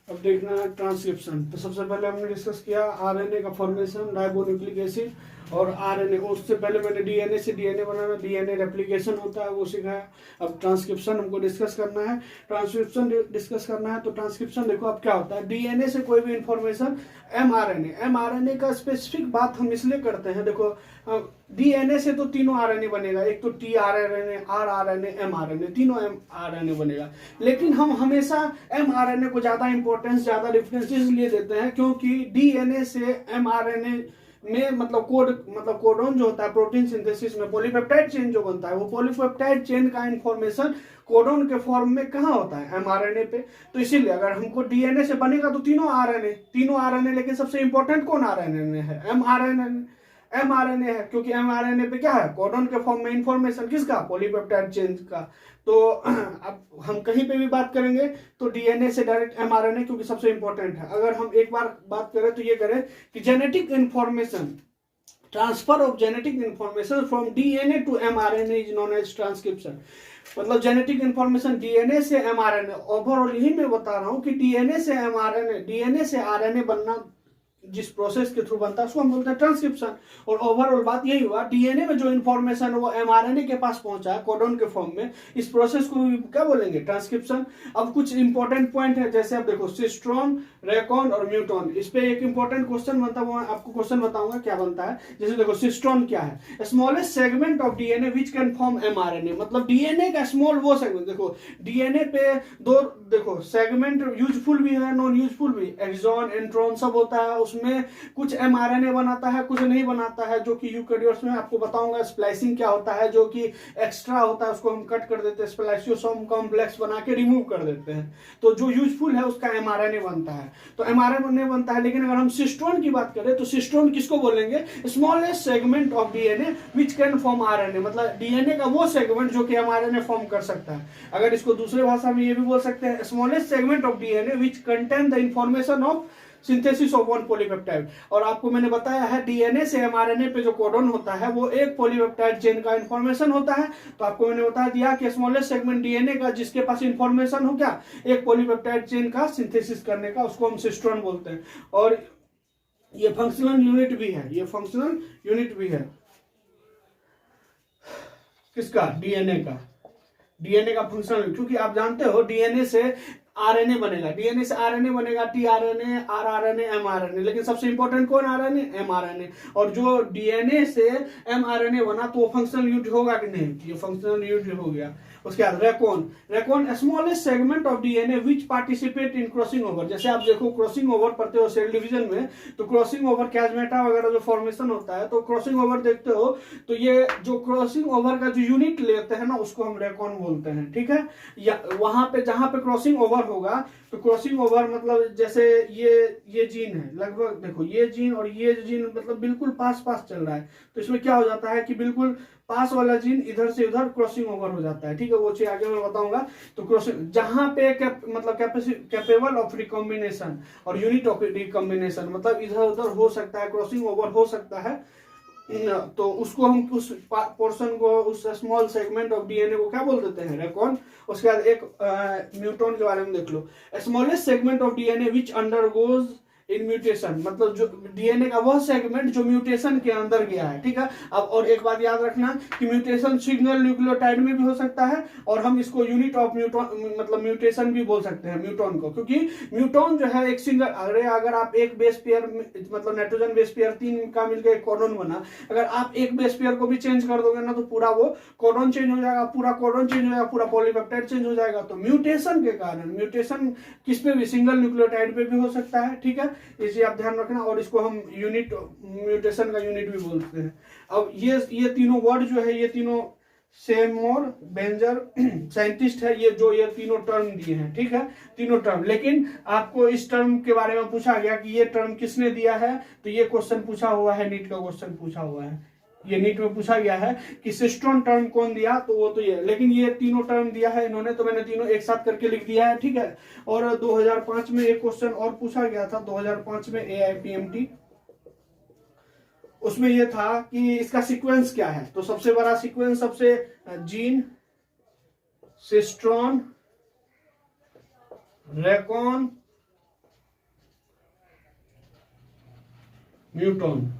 अब देखना है ट्रांसक्रिप्शन। तो सबसे पहले हमने डिस्कस किया आरएनए का फॉर्मेशन, राइबोन्यूक्लिक एसिड और आरएनए। उससे पहले मैंने डीएनए से डीएनए बनाना, डीएनए रेप्लिकेशन होता है वो सिखाया। अब ट्रांसक्रिप्शन हमको डिस्कस करना है। ट्रांसक्रिप्शन डिस्कस करना है तो ट्रांसक्रिप्शन देखो अब क्या होता है। डीएनए से कोई भी इंफॉर्मेशन एमआरएनए का स्पेसिफिक बात हम इसलिए करते हैं, देखो डीएनए से तो तीनों आरएनए बनेगा, एक तो टीआरएनए, आरआरएनए, एमआरएनए, तीनों एमआरएनए बनेगा। लेकिन हम हमेशा एमआरएनए को ज्यादा इंपॉर्टेंस, ज्यादा डिफरेंस इसलिए देते हैं क्योंकि डीएनए से एमआरएनए में मतलब कोडोन जो होता है प्रोटीन सिंथेसिस में पॉलीपेप्टाइड चेन जो बनता है, वो पॉलीपेप्टाइड चेन का इंफॉर्मेशन कोडोन के फॉर्म में कहाँ होता है, एमआरएनए पे। तो इसीलिए अगर हमको डीएनए से बनेगा तो तीनों आरएनए, लेकिन सबसे इंपॉर्टेंट कौन आरएनए है, एमआरएनए है, क्योंकि एमआरएनए पे क्या है, कोडोन के फॉर्म में इंफॉर्मेशन किसका, पॉलीपेप्टाइड चेन का। तो अब हम कहीं पे भी बात करेंगे तो डीएनए से डायरेक्ट एमआरएनए, क्योंकि सबसे इंपॉर्टेंट है। अगर हम एक बार बात करें तो ये करें कि genetic information, transfer of genetic information from DNA to mRNA is known as transcription. मतलब जेनेटिक इंफॉर्मेशन डीएनए से एमआरएनए, ओवरऑल यही मैं बता रहा हूं कि डीएनए से एमआरएनए, डीएनए से आरएनए बनना जिस प्रोसेस के थ्रू बनता है उसको हम बोलते हैं ट्रांसक्रिप्शन। और ओवरऑल बात यही हुआ, डीएनए में जो इंफॉर्मेशन है वो एमआरएनए के पास पहुंचा है कोडोन के फॉर्म में, इस प्रोसेस को क्या बोलेंगे, ट्रांसक्रिप्शन। अब कुछ इंपॉर्टेंट पॉइंट है, जैसे अब देखो सिस्ट्रॉन, रेकॉन और म्यूटॉन, इस पे एक इंपॉर्टेंट क्वेश्चन बनता है, वो आपको क्वेश्चन बताऊंगा क्या बनता है। जैसे देखो सिस्ट्रॉन क्या है, smallest segment of DNA which can form mRNA, मतलब डीएनए का स्मॉल वो सेगमेंट। देखो डीएनए पे दो देखो सेगमेंट, यूजफुल भी है, नॉन यूजफुल भी, एक्सॉन, इंट्रॉन सब होता है, उसमें कुछ एमआरएनए बनाता है, कुछ नहीं बनाता है, जो कि यूकैरियोट्स में आपको बताऊंगा स्प्लाइसिंग क्या होता है, जो कि एक्स्ट्रा होता है उसको हम कट कर देते हैं, स्प्लाइसियोसोम कॉम्प्लेक्स बना के रिमूव कर देते हैं। तो जो यूजफुल है उसका एमआरएनए बनता है, तो एमआरएनए बनता है। लेकिन अगर हम सिस्ट्रोन की बात करें तो सिस्ट्रोन किसको बोलेंगे, smallest segment of DNA which can form RNA, मतलब डीएनए का वो सेगमेंट जो कि एमआरएनए फॉर्म कर सकता है। अगर इसको दूसरे भाषा में ये भी बोल सकते हैं, smallest segment of DNA which contain the information of synthesis of one polypeptide. और आपको मैंने बताया है डीएनए से एमआरएनए पे जो कोडोन होता है वो एक पॉलीपेप्टाइड चेन का इंफॉर्मेशन होता है। तो आपको मैंने बता दिया कि स्मॉलेस्ट सेगमेंट डीएनए का जिसके पास इंफॉर्मेशन हो क्या, एक पॉलीपेप्टाइड चेन का सिंथेसिस करने का, उसको हम सिस्ट्रॉन बोलते हैं। और ये फंक्शनल यूनिट भी है, ये फंक्शनल यूनिट भी है किसका, डीएनए का, डीएनए का फंक्शनल, क्योंकि आप जानते हो डीएनए से आरएनए बनेगा, डीएनए से आरएनए बनेगा, टीआरएनए, आरआरएनए, एमआरएनए, लेकिन सबसे इंपॉर्टेंट कौन आरएनए, एमआरएनए। और जो डीएनए से एमआरएनए बना तो वो फंक्शनल यूनिट होगा कि नहीं, ये फंक्शनल यूनिट हो गया। उसके बाद Recon smallest segment of DNA which participate in crossing over. जैसे आप देखो क्रॉसिंग ओवर पढ़ते हो सेल डिवीजन में, तो क्रॉसिंग ओवर कैजमेटा वगैरह जो फॉर्मेशन होता है, तो क्रॉसिंग ओवर देखते हो तो ये जो क्रॉसिंग ओवर का जो यूनिट लेते हैं ना उसको हम रेकॉन बोलते हैं, ठीक है। या वहां पे जहां पे क्रॉसिंग ओवर होगा, तो क्रॉसिंग ओवर मतलब जैसे ये जीन है लगभग, देखो ये जीन और ये जीन मतलब बिल्कुल पास पास चल रहा है, तो इसमें क्या हो जाता है कि बिल्कुल पास वाला जीन इधर से उधर क्रॉसिंग ओवर हो जाता है, ठीक है। वो चीज आगे मैं बताऊंगा। तो क्रॉसिंग जहां पे मतलब कैपेबल ऑफ रिकॉम्बिनेशन और यूनिट ऑफ रिकॉम्बिनेशन, मतलब इधर उधर हो सकता है, क्रॉसिंग ओवर हो सकता है, तो उसको हम उस पोर्शन को, उस स्मॉल सेगमेंट ऑफ डीएनए को क्या बोल देते हैं, रेकॉन। उसके बाद एक म्यूटॉन के बारे में देख लो, smallest segment of DNA which undergoes in mutation, मतलब जो डीएनए का वह सेगमेंट जो म्यूटेशन के अंदर गया है, ठीक है। अब और एक बात याद रखना कि म्यूटेशन सिंगल न्यूक्लियोटाइड में भी हो सकता है, और हम इसको यूनिट ऑफ मतलब म्यूटेशन भी बोल सकते हैं म्यूटॉन को, क्योंकि म्यूटॉन जो है एक सिंगल, अगर आप एक बेस पेयर मतलब नाइट्रोजन बेस पेयर 3 का मिलकर एक कोडोन बना, अगर आप एक बेस पेयर को भी चेंज कर दोगे ना तो पूरा वो कोडोन चेंज हो जाएगा, पूरा कोडोन चेंज हो जाएगा, पूरा पॉलीपेप्टाइड चेंज हो जाएगा। तो म्यूटेशन के कारण, म्यूटेशन किस पे भी, सिंगल न्यूक्लियोटाइड पे भी हो सकता है, ठीक है। इसे आप ध्यान रखना, और इसको हम यूनिट, म्यूटेशन का यूनिट भी बोलते हैं। अब ये तीनों वर्ड जो है, ये तीनों सेमोर बेंजर साइंटिस्ट है, ये तीनों टर्म दिए हैं, ठीक है, तीनों टर्म। लेकिन आपको इस टर्म के बारे में पूछा गया कि ये टर्म किसने दिया है, तो ये क्वेश्चन पूछा हुआ है, नीट का क्वेश्चन पूछा हुआ है, ये नीट में पूछा गया है कि सिस्ट्रॉन टर्म कौन दिया, तो वो तो ये, लेकिन ये तीनों टर्म दिया है इन्होंने, तो मैंने तीनों एक साथ करके लिख दिया है, ठीक है। और 2005 में एक क्वेश्चन और पूछा गया था, 2005 में AIPMT, उसमें ये था कि इसका सीक्वेंस क्या है। तो सबसे बड़ा सीक्वेंस, सबसे gene, cistron, recon muton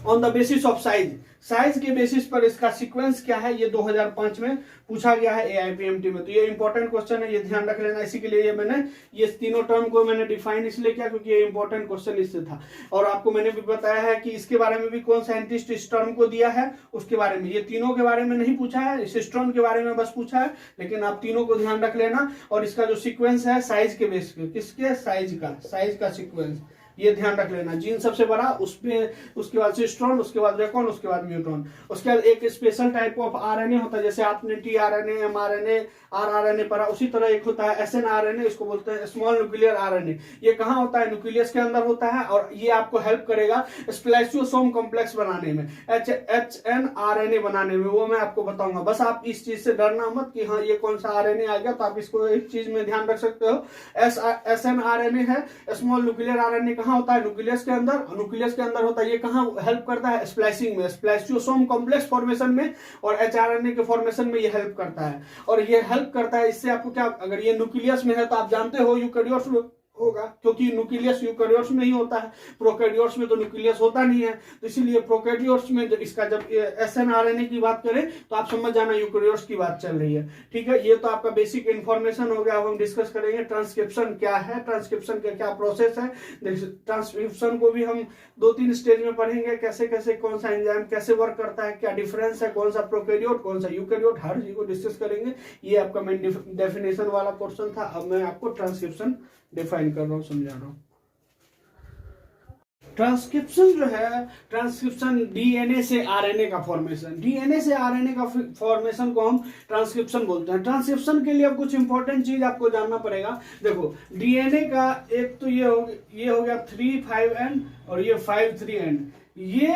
on the basis of size, size के बेसिस पर इसका सीक्वेंस क्या है, ये 2005 में पूछा गया है एआईपीएमटी में। तो ये इंपॉर्टेंट क्वेश्चन है, ये ध्यान रख लेना। इसी के लिए ये मैंने ये तीनों टर्म को मैंने डिफाइन इसलिए किया क्योंकि ये इंपॉर्टेंट क्वेश्चन इससे था। और आपको मैंने भी बताया है कि इसके बारे में भी कौन साइंटिस्ट इस टर्म को दिया है उसके बारे में। ये तीनों के बारे में नहीं पूछा है, इस टर्म के बारे में बस पूछा है, लेकिन आप तीनों को ध्यान रख लेना। और इसका जो सीक्वेंस है साइज के बेस पे, किसके, साइज का सीक्वेंस, ये ध्यान रख लेना। जीन सबसे बड़ा, उसमें उसके बाद सिस्ट्रॉन, उसके बाद रेकॉन, उसके बाद म्यूट्रॉन। उसके बाद एक स्पेशल टाइप ऑफ आरएनए होता है, जैसे आपने टीआरएनए, एमआरएनए, आरआरएनए पढ़ा, उसी तरह एक होता है एसएनआरएनए, इसको बोलते हैं स्मॉल न्यूक्लियर आरएनए। ये कहाँ होता है, न्यूक्लियस के अंदर होता है, और ये आपको हेल्प करेगा स्प्लाइसियोसोम कॉम्प्लेक्स बनाने में, एचएनआरएनए बनाने में, वो मैं आपको बताऊंगा। बस आप इस चीज से डरना मत कि हाँ ये कौन सा आरएनए आ गया, तो आप इसको एक चीज में ध्यान रख सकते हो। एसएनआरएनए है स्मॉल न्यूक्लियर आरएनए, कहाँ होता है, न्यूक्लियस के अंदर। न्यूक्लियस के अंदर होता है, ये कहाँ हेल्प करता है, स्प्लाइसिंग में, स्प्लाइसियोसोम कॉम्प्लेक्स फॉर्मेशन में, और एचआरएनए के फॉर्मेशन में ये हेल्प करता है। और ये हेल्प करता है, इससे आपको क्या, अगर ये न्यूक्लियस में है तो आप जानते हो यूकेरियोट्स में होगा, क्योंकि न्यूक्लियस यूकेरियोट्स में ही होता है, प्रोकैरियोट्स में तो न्यूक्लियस होता नहीं है। तो इसीलिए प्रोकैरियोट्स में इसका जब एसएनआरएनए की बात करें तो आप समझ जाना यूकेरियोट्स की बात चल रही है। ठीक है, ये तो आपका बेसिक इंफॉर्मेशन हो गया। अब हम डिस्कस करेंगे ट्रांसक्रिप्शन क्या है, ट्रांसक्रिप्शन का क्या प्रोसेस है। ट्रांसक्रिप्शन को भी हम 2-3 स्टेज में पढ़ेंगे, कैसे कैसे कौन सा एंजाइम कैसे वर्क करता है, क्या डिफरेंस है, कौन सा प्रोकैरियोट कौन सा यूकेरियोट, हर चीज को डिस्कस करेंगे। ये आपका मेन डेफिनेशन वाला पोर्शन था। अब मैं आपको ट्रांसक्रिप्शन डिफाइन कर रहा हूं, समझा रहा हूं। ट्रांसक्रिप्शन जो है, ट्रांसक्रिप्शन डीएनए से आरएनए का फॉर्मेशन, डीएनए से आरएनए का फॉर्मेशन को हम ट्रांसक्रिप्शन बोलते हैं। ट्रांसक्रिप्शन के लिए अब कुछ इंपॉर्टेंट चीज आपको जानना पड़ेगा। देखो डीएनए का एक तो ये हो गया 3,5 और ये 5,3 ये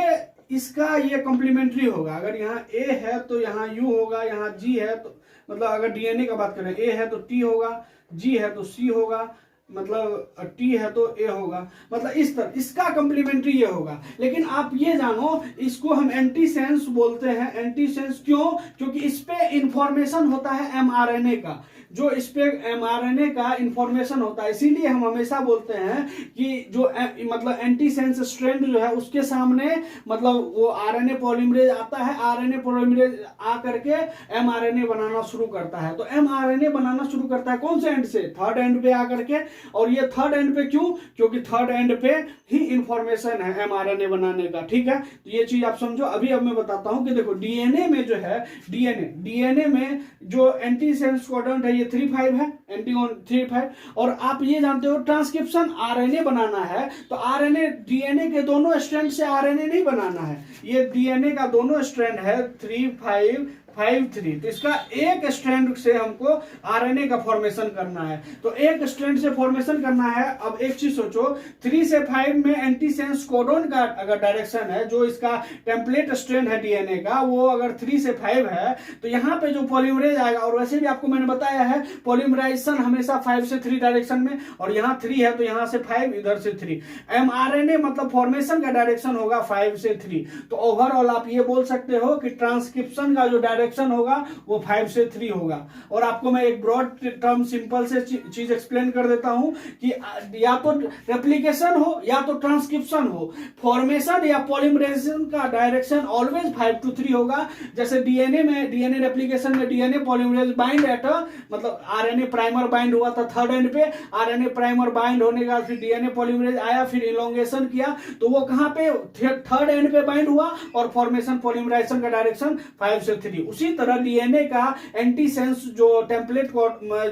इसका ये कॉम्प्लीमेंट्री होगा। अगर यहाँ ए है तो यहाँ यू होगा, यहाँ जी है तो मतलब अगर डीएनए का बात करें, ए है तो टी होगा, जी है तो सी होगा, मतलब टी है तो ए होगा, मतलब इस तरह इसका कॉम्प्लीमेंट्री ये होगा। लेकिन आप ये जानो, इसको हम एंटीसेंस बोलते हैं। एंटीसेंस क्यों? क्योंकि इस पे इंफॉर्मेशन होता है एमआरएनए का, जो इस पे एमआरएनए का इंफॉर्मेशन होता है। इसीलिए हम हमेशा बोलते हैं कि जो मतलब एंटीसेंस स्ट्रैंड जो है उसके सामने मतलब वो आरएनए पॉलीमरेज आता है, आरएनए पॉलीमरेज आ करके एमआरएनए बनाना शुरू करता है। तो एमआरएनए बनाना शुरू करता है कौन से एंड से, थर्ड एंड पे आकर के। और ये थर्ड एंड पे क्यों? क्योंकि थर्ड एंड पे ही इंफॉर्मेशन है एमआरएनए बनाने का। ठीक है, तो ये चीज आप समझो। अभी अब मैं बताता हूं कि देखो डीएनए में जो है, डीएनए में जो एंटीसेंस कोडॉन है ये 3,5 है, एंटीकोडॉन 3,5। और आप ये जानते हो ट्रांसक्रिप्शन आरएनए बनाना है तो आरएनए डीएनए के दोनों स्ट्रैंड से आरएनए नहीं बनाना है। ये डीएनए का दोनों स्ट्रैंड है 3,5,5,3, तो इसका एक स्ट्रैंड से हमको आरएनए का फॉर्मेशन करना है। तो एक स्ट्रैंड से फॉर्मेशन करना है। अब एक चीज सोचो, 3 से 5 में एंटीसेंस कोडॉन का अगर डायरेक्शन है, जो इसका टेम्पलेट स्ट्रैंड है डीएनए का, वो अगर 3 से 5 है तो यहाँ पे जो पॉलीमरेज आएगा, और वैसे भी आपको मैंने बताया है पॉलीमराइजेशन हमेशा 5 से 3 डायरेक्शन में, और यहाँ 3 है तो यहाँ से 5, इधर से 3। एमआरएनए मतलब फॉर्मेशन का डायरेक्शन होगा 5 से 3। तो ओवरऑल आप ये बोल सकते हो कि ट्रांसक्रिप्शन का जो डायरेक्शन होगा वो 5 से 3 होगा। और आपको मैं एक ब्रॉड टर्म सिंपल से चीज एक्सप्लेन कर देता हूं कि या तो रेप्लिकेशन हो या तो ट्रांसक्रिप्शन हो, फॉर्मेशन या पॉलीमराइजेशन का डायरेक्शन ऑलवेज 5 to 3 होगा। जैसे डीएनए में, डीएनए रेप्लिकेशन में डीएनए पॉलीमरेज बाइंड एट मतलब आरएनए प्राइमर बाइंड हुआ था थर्ड एंड पे, आरएनए प्राइमर बाइंड होने के बाद फिर डीएनए पॉलीमरेज आया, फिर इलोंगेशन किया, तो वो कहां पे, थर्ड एंड पे बाइंड हुआ, और फॉर्मेशन पॉलीमराइजेशन का डायरेक्शन 5 से 3। उसी तरह डीएनए का एंटीसेंस जो टेम्पलेट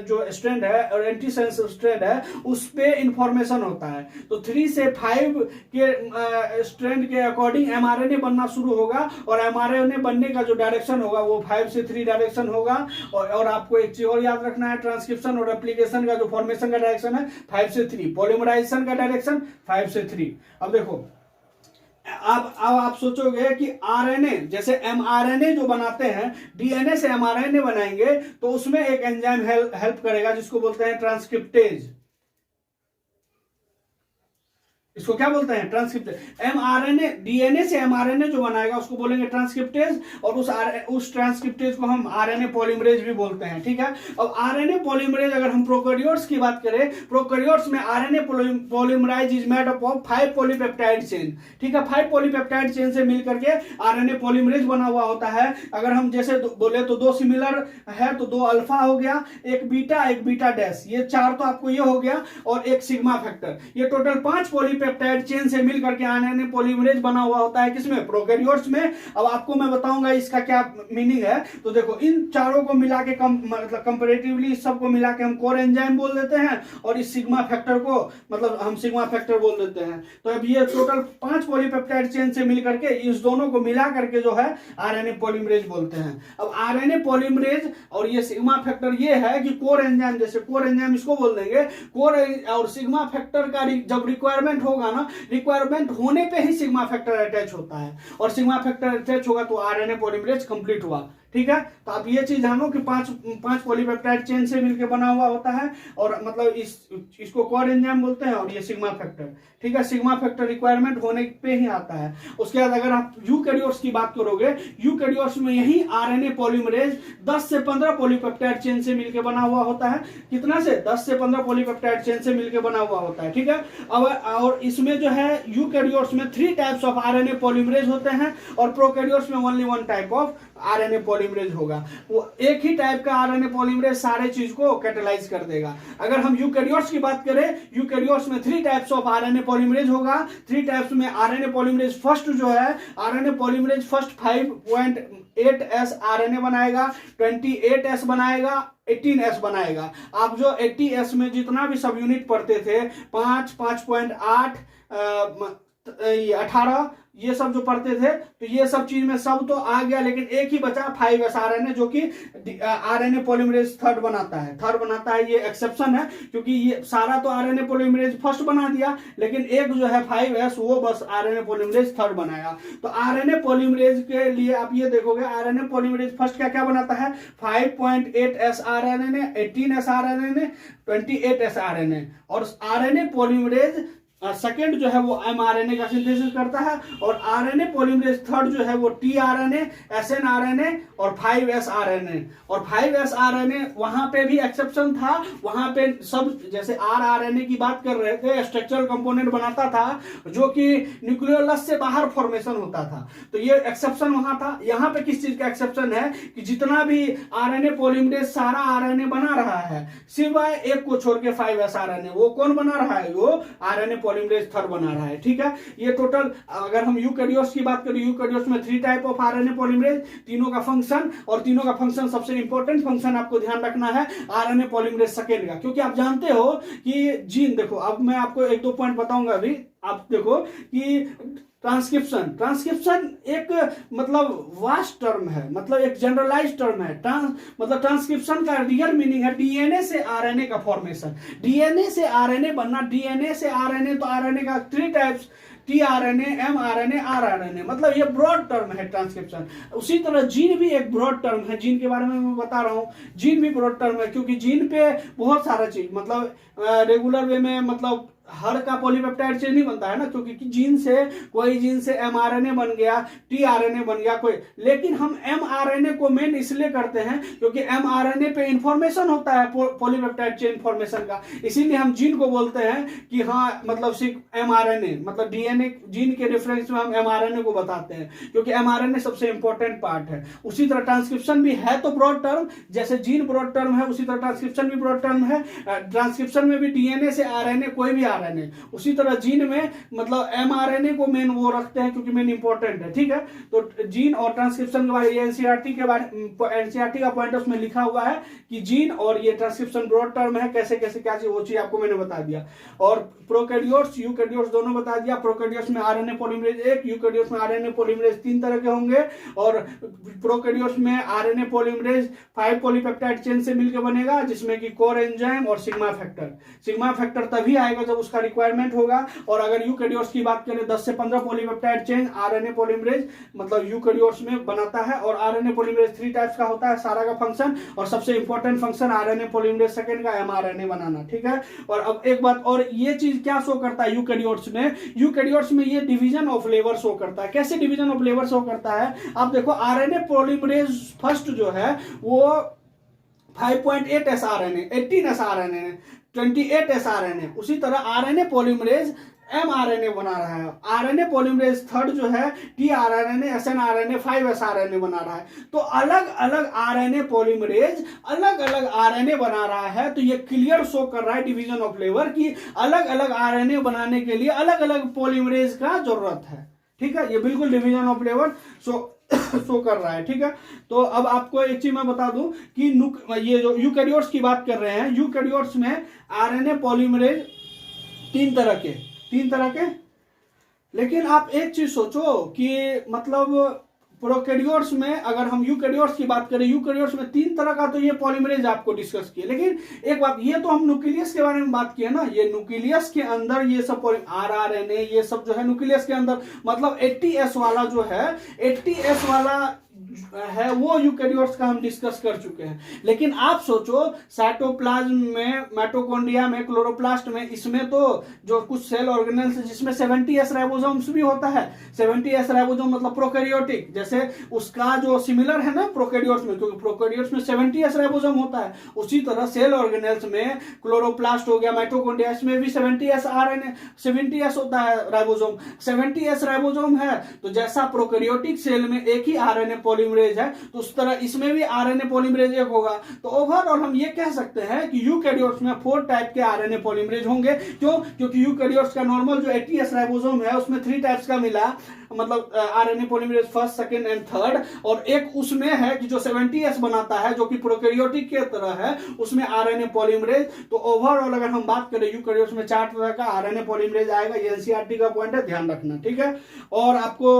जो स्ट्रैंड है और एंटीसेंस स्ट्रैंड है उस पे इंफॉर्मेशन होता है। तो 3 से 5 के स्ट्रैंड के अकॉर्डिंग एमआरएनए बनना शुरू होगा, और एमआरएनए बनने का जो डायरेक्शन होगा वो 5 से 3 डायरेक्शन होगा। और आपको एक चीज और याद रखना है, ट्रांसक्रिप्शन और एप्लीकेशन का जो फॉर्मेशन का डायरेक्शन है 5 से 3, पॉलीमराइजेशन का डायरेक्शन 5 से 3। अब देखो, अब आप सोचोगे कि आरएनए, जैसे एमआरएनए जो बनाते हैं, डीएनए से एमआरएनए बनाएंगे तो उसमें एक एंजाइम हेल्प करेगा जिसको बोलते हैं ट्रांसक्रिप्टेज। इसको क्या बोलते हैं? ट्रांसक्रिप्टेज। एमआरएनए, डीएनए से एमआरएनए जो बनाएगा उसको बोलेंगे ट्रांसक्रिप्टेज, और उस ट्रांसक्रिप्टेज को हम आरएनए पॉलीमरेज भी बोलते हैं, ठीक है। अब आरएनए पॉलीमरेज, अगर हम प्रोकैरियोट्स की बात करें, प्रोकैरियोट्स में RNA polymerase is made up of 5 polypeptide chain, ठीक है। 5 पॉलीपेप्टाइड चेन से मिलकर के आरएनए पॉलीमरेज बना हुआ होता है। अगर हम जैसे बोले तो 2 सिमिलर है तो 2 अल्फा हो गया, एक बीटा डैश, ये 4 तो आपको ये हो गया, और एक सिग्मा फैक्टर, ये टोटल 5 पॉलीपेप्टाइड चेन से मिलकर के आरएनए पॉलीमरेज बना हुआ होता है। किसमें? प्रोकैरियोट्स में। अब आपको मैं बताऊंगा इसका क्या मीनिंग है। तो देखो, इन चारों को मिला के मतलब कंपैरेटिवली इस सबको मिला के हम कोर एंजाइम बोल देते हैं, और इस सिग्मा फैक्टर को मतलब हम सिग्मा फैक्टर बोल देते हैं। तो अब ये टोटल 5 पॉलीपेप्टाइड चेन से मिलकर के इस दोनों को मिला करके जो है आरएनए पॉलीमरेज बोलते हैं। अब आरएनए पॉलीमरेज और ये सिग्मा फैक्टर ये है कि कोर एंजाइम, जैसे कोर एंजाइम इसको बोल देंगे। कोर और सिग्मा फैक्टर का जब रिक्वायरमेंट होगा ना, रिक्वायरमेंट होने पे ही सिग्मा फैक्टर अटैच होता है, और सिग्मा फैक्टर अटैच होगा तो आरएनए पॉलीमरेज कंप्लीट हुआ, ठीक है। तो आप ये चीज जानो कि 5 पॉलीपेप्टाइड चेन से मिलकर बना हुआ होता है, और मतलब इसको कोर एंजाइम बोलते हैं, और ये सिग्मा फैक्टर, ठीक है। सिग्मा फैक्टर रिक्वायरमेंट होने पे ही आता है। उसके बाद अगर आप यूकैरियोट्स की बात करोगे, यूकैरियोट्स में यही आरएनए पॉलीमरेज 10 से 15 पॉलीपेप्टाइड चेन से मिलकर बना हुआ होता है। कितना से? 10 से 15 पॉलीपेप्टाइड चेन से मिलकर बना हुआ होता है, ठीक है। अब और इसमें जो है यूकैरियोट्स में 3 टाइप्स ऑफ आरएनए पॉलीमरेज होते हैं, और प्रोकैरियोट्स में only 1 type of RNA polymerase होगा। वो एक ही टाइप का आरएनए पॉलीमरेज सारे चीज को कैटेलाइज कर देगा। अगर हम यूकैरियोट्स की बात करें, यूकैरियोट्स में 3 टाइप्स ऑफ आरएनए पॉलीमरेज होगा। 3 टाइप्स में आरएनए पॉलीमरेज फर्स्ट जो है, RNA polymerase first 5.8s RNA बनाएगा, 28s बनाएगा, 18s बनाएगा। आप जो 80s में जितना भी सब यूनिट पढ़ते थे, 5, 5.8, 18, ये सब जो पढ़ते थे, तो ये सब चीज में सब तो आ गया, लेकिन एक ही बचा 5s आरएनए, जो कि आरएनए पॉलीमरेज थर्ड बनाता है। ये एक्सेप्शन है, क्योंकि ये सारा तो आरएनए पॉलीमरेज फर्स्ट बना दिया, लेकिन एक जो है 5s वो बस आरएनए पॉलीमरेज थर्ड बनाया। तो आरएनए पॉलीमरेज के लिए आप ये देखोगे, आरएनए पॉलीमरेज फर्स्ट क्या क्या बनाता है? 5.8s RNA, 18s RNA, 28s RNA, और आरएनए पॉलीमरेज सेकेंड जो है वो एमआरएनए का सिंथेसिस करता है, और आरएनए पॉलीमरेज थर्ड जो है वो टीआरएनए, एसएनआरएनए और 5s आरएनए। और 5s आरएनए वहां पे भी एक्सेप्शन था, वहां पे सब जैसे आरआरएनए की बात कर रहे थे, स्ट्रक्चरल कंपोनेंट बनाता था जो कि न्यूक्लियोलस से बाहर फॉर्मेशन होता था, तो ये एक्सेप्शन वहां था। यहाँ पे किस चीज का एक्सेप्शन है कि जितना भी आरएनए पॉलीमरेज सारा आरएनए बना रहा है, सिवाय एक को छोड़ के 5s आरएनए, वो कौन बना रहा है? वो आरएनए पॉलीमरेज थर्ड बना रहा है, ठीक है। ये टोटल, अगर हम यूकैरियोट्स की बात करें, यूकैरियोट्स में 3 टाइप ऑफ आरएनए पॉलीमरेज, तीनों का फंक्शन, और तीनों का फंक्शन सबसे इंपॉर्टेंट फंक्शन आपको ध्यान रखना है आरएनए पॉलीमरेज सेकेंड का, क्योंकि आप जानते हो कि जीन, देखो अब मैं आपको 1-2 पॉइंट बताऊंगा अभी। आप देखो कि ट्रांसक्रिप्शन एक मतलब वास्ट टर्म है, मतलब एक जनरलाइज टर्म है। मतलब ट्रांसक्रिप्शन का रियल मीनिंग है डीएनए से आरएनए का फॉर्मेशन, डीएनए से आरएनए बनना, डीएनए से आरएनए, तो आरएनए का 3 टाइप्स, टीआरएनए, एमआरएनए, आरआरएनए, मतलब ये ब्रॉड टर्म है ट्रांसक्रिप्शन। उसी तरह जीन भी एक ब्रॉड टर्म है, जीन के बारे में मैं बता रहा हूँ, जीन भी ब्रॉड टर्म है, क्योंकि जीन पे बहुत सारा चीज, मतलब रेगुलर वे में, मतलब हर का पॉलीपेप्टाइड चेन नहीं बनता है ना, क्योंकि जीन से एमआरएनए बन गया, टीआरएनए बन गया कोई, लेकिन हम एमआरएनए को मेन इसलिए करते हैं क्योंकि एमआरएनए पे इंफॉर्मेशन होता है पॉलीपेप्टाइड चेन फॉर्मेशन का, इसीलिए हम जीन को बोलते हैं कि हाँ, मतलब सिर्फ एमआरएनए, मतलब डीएनए, जीन के रेफरेंस में हम एमआरएनए को बताते हैं, क्योंकि एमआरएनए सबसे इंपॉर्टेंट पार्ट है। उसी तरह ट्रांसक्रिप्शन भी है तो ब्रॉड टर्म, जैसे जीन ब्रॉड टर्म है, उसी तरह ट्रांसक्रिप्शन भी ब्रॉड टर्म है। ट्रांसक्रिप्शन में भी डीएनए से आरएनए, कोई भी आरएनए, उसी तरह जीन में मतलब एमआरएनए को मेन वो रखते हैं क्योंकि मेन इंपॉर्टेंट है, ठीक है। तो जीन और ट्रांसक्रिप्शन के बारे में एनसीईआरटी का पॉइंट उसमें लिखा हुआ है कि जीन और ये ट्रांसक्रिप्शन ब्रॉड टर्म है, कैसे कैसे क्या चीज, वो चीज आपको मैंने बता दिया। और प्रोकैरियोट्स, यूकैरियोट्स दोनों बता दिया। प्रोकैरियोट्स में आरएनए पॉलीमरेज 1, यूकैरियोट्स में आरएनए पॉलीमरेज 3 तरह के होंगे, और प्रोकैरियोट्स में आरएनए पॉलीमरेज 5 पॉलीपेप्टाइड चेन से मिलकर बनेगा, जिसमें कि कोर एंजाइम और सिग्मा फैक्टर तभी आएगा जब उसका रिक्वायरमेंट होगा। और अगर यूकैरियोट्स की बात करें 10 से 15 पॉलीपेप्टाइड चेन आरएनए पॉलीमरेज मतलब यूकैरियोट्स में बनाता है। और आरएनए पॉलीमरेज 3 टाइप्स का होता है, सारा का फंक्शन, और सबसे important function RNA polymerase second का एमआरएनए बनाना, ठीक है। और अब एक बात और, ये चीज क्या शो करता है यूकैरियोट्स में, यूकैरियोट्स में ये डिवीजन ऑफ लेबर शो करता है। कैसे डिवीजन ऑफ लेबर शो करता है, आप देखो आरएनए पॉलीमरेज फर्स्ट जो है वो 5.8 एसआरएनए, 18 एसआरएनए, 28 एसआरएनए, उसी तरह आरएनए पॉलीमरेज एमआरएनए बना रहा है। आरएनए पॉलीमरेज थर्ड जो है टीआरएनए, एसएनआरएनए, 5 एसआरएनए बना रहा है। तो अलग अलग आरएनए पॉलीमरेज अलग अलग आरएनए बना रहा है। तो ये क्लियर शो कर रहा है डिवीजन ऑफ लेबर की अलग अलग आरएनए बनाने के लिए अलग अलग पॉलीमरेज का जरूरत है, ठीक है। ये बिल्कुल डिवीजन ऑफ लेबर शो कर रहा है, ठीक है। तो अब आपको एक चीज मैं बता दूं कि ये जो यूकैरियोट्स की बात कर रहे हैं, यूकैरियोट्स में आरएनए पॉलीमरेज तीन तरह के, लेकिन आप एक चीज सोचो कि मतलब प्रोकैरियोट्स में अगर हम यूकैरियोट्स की बात करें, यूकैरियोट्स में 3 तरह का तो ये पॉलीमरेज आपको डिस्कस किया। लेकिन एक बात, ये तो हम न्यूक्लियस के बारे में बात किया ना, ये न्यूक्लियस के अंदर ये सब आरआरएनए ये सब जो है न्यूक्लियस के अंदर, मतलब 80S वाला जो है 80S वाला है वो यूकैरियोट्स का हम डिस्कस कर चुके हैं। लेकिन आप सोचो साइटोप्लाज्म में, माइटोकॉन्ड्रिया में, क्लोरोप्लास्ट में, इसमें तो जो कुछ सेल ऑर्गेनेल्स जिसमें 70S राइबोसोम्स भी होता है। 70S राइबोसोम मतलब प्रोकैरियोटिक, जैसे उसका जो सिमिलर है ना प्रोकैरियोट्स में, क्योंकि प्रोकैरियोट्स में 70S राइबोसोम होता है, उसी तरह सेल ऑर्गेनेल्स में क्लोरोप्लास्ट हो गया, माइटोकॉन्ड्रिया, इसमें भी 70S आरएनए 70S होता है राइबोसोम, 70S राइबोसोम है। तो जैसा प्रोकैरियोटिक सेल में एक ही आरएनए पॉलीमरेज है, तो उस तरह इसमें भी आरएनए पॉलीमरेज एक होगा। तो ओवरऑल हम ये कह सकते हैं कि यूकैरियोट्स में 4 टाइप के आरएनए पॉलीमरेज होंगे। क्यों? क्योंकि यूकैरियोट्स का नॉर्मल जो 80S राइबोसोम है उसमें 3 टाइप्स का मिला, मतलब RNA polymerase first, second and third. और एक उसमें है कि जो 70S बनाता है, जो कि प्रोकैरियोटिक के तरह है, उसमें आरएनए पॉलीमरेज। तो ओवरऑल अगर हम बात करें यूकैरियोट्स में 4 तरह का आरएनए पॉलीमरेज आएगा। ये एनसीईआरटी का पॉइंट है, ध्यान रखना, ठीक है। और आपको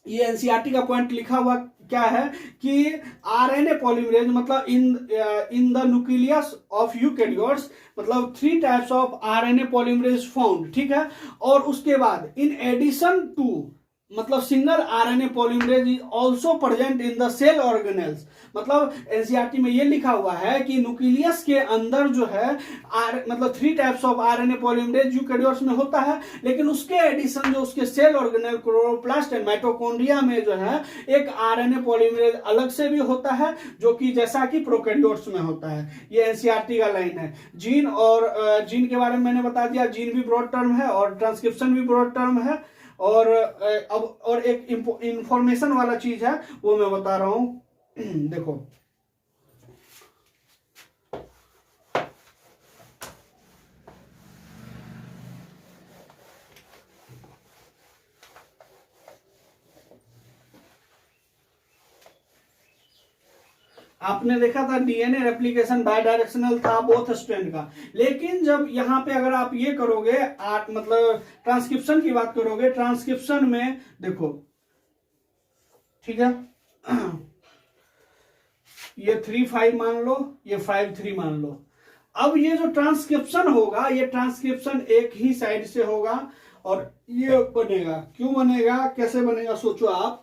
ये एनसीईआरटी का पॉइंट लिखा हुआ क्या है कि आरएनए पॉलीमरेज मतलब in the nucleus of eukaryotes मतलब 3 types of RNA polymerase found, ठीक है। और उसके बाद इन एडिशन टू मतलब single RNA polymerase is also present in the cell organelles. मतलब एनसीईआरटी में ये लिखा हुआ है कि न्यूक्लियस के अंदर जो है मतलब 3 types of RNA polymerase eukaryotes में होता है, लेकिन उसके एडिशन जो उसके cell organelle chloroplast and mitochondria में जो है एक आरएनए पॉलीमरेज अलग से भी होता है, जो कि जैसा कि प्रोकैरियोट्स में होता है। ये एनसीईआरटी का लाइन है। जीन और जीन के बारे में मैंने बता दिया, जीन भी ब्रॉड टर्म है और ट्रांसक्रिप्शन भी ब्रॉड टर्म है। और अब और एक इंफॉर्मेशन वाला चीज है वो मैं बता रहा हूं। देखो आपने देखा था डीएनए रेप्लिकेशन बाय डायरेक्शनल था बोथ स्ट्रैंड का, लेकिन जब यहां पे अगर आप ये करोगे मतलब ट्रांसक्रिप्शन की बात करोगे, ट्रांसक्रिप्शन में देखो, ठीक है, ये 3-5 मान लो, ये 5-3 मान लो। अब ये जो ट्रांसक्रिप्शन होगा, ये ट्रांसक्रिप्शन एक ही साइड से होगा और ये बनेगा। क्यों बनेगा, कैसे बनेगा, सोचो आप।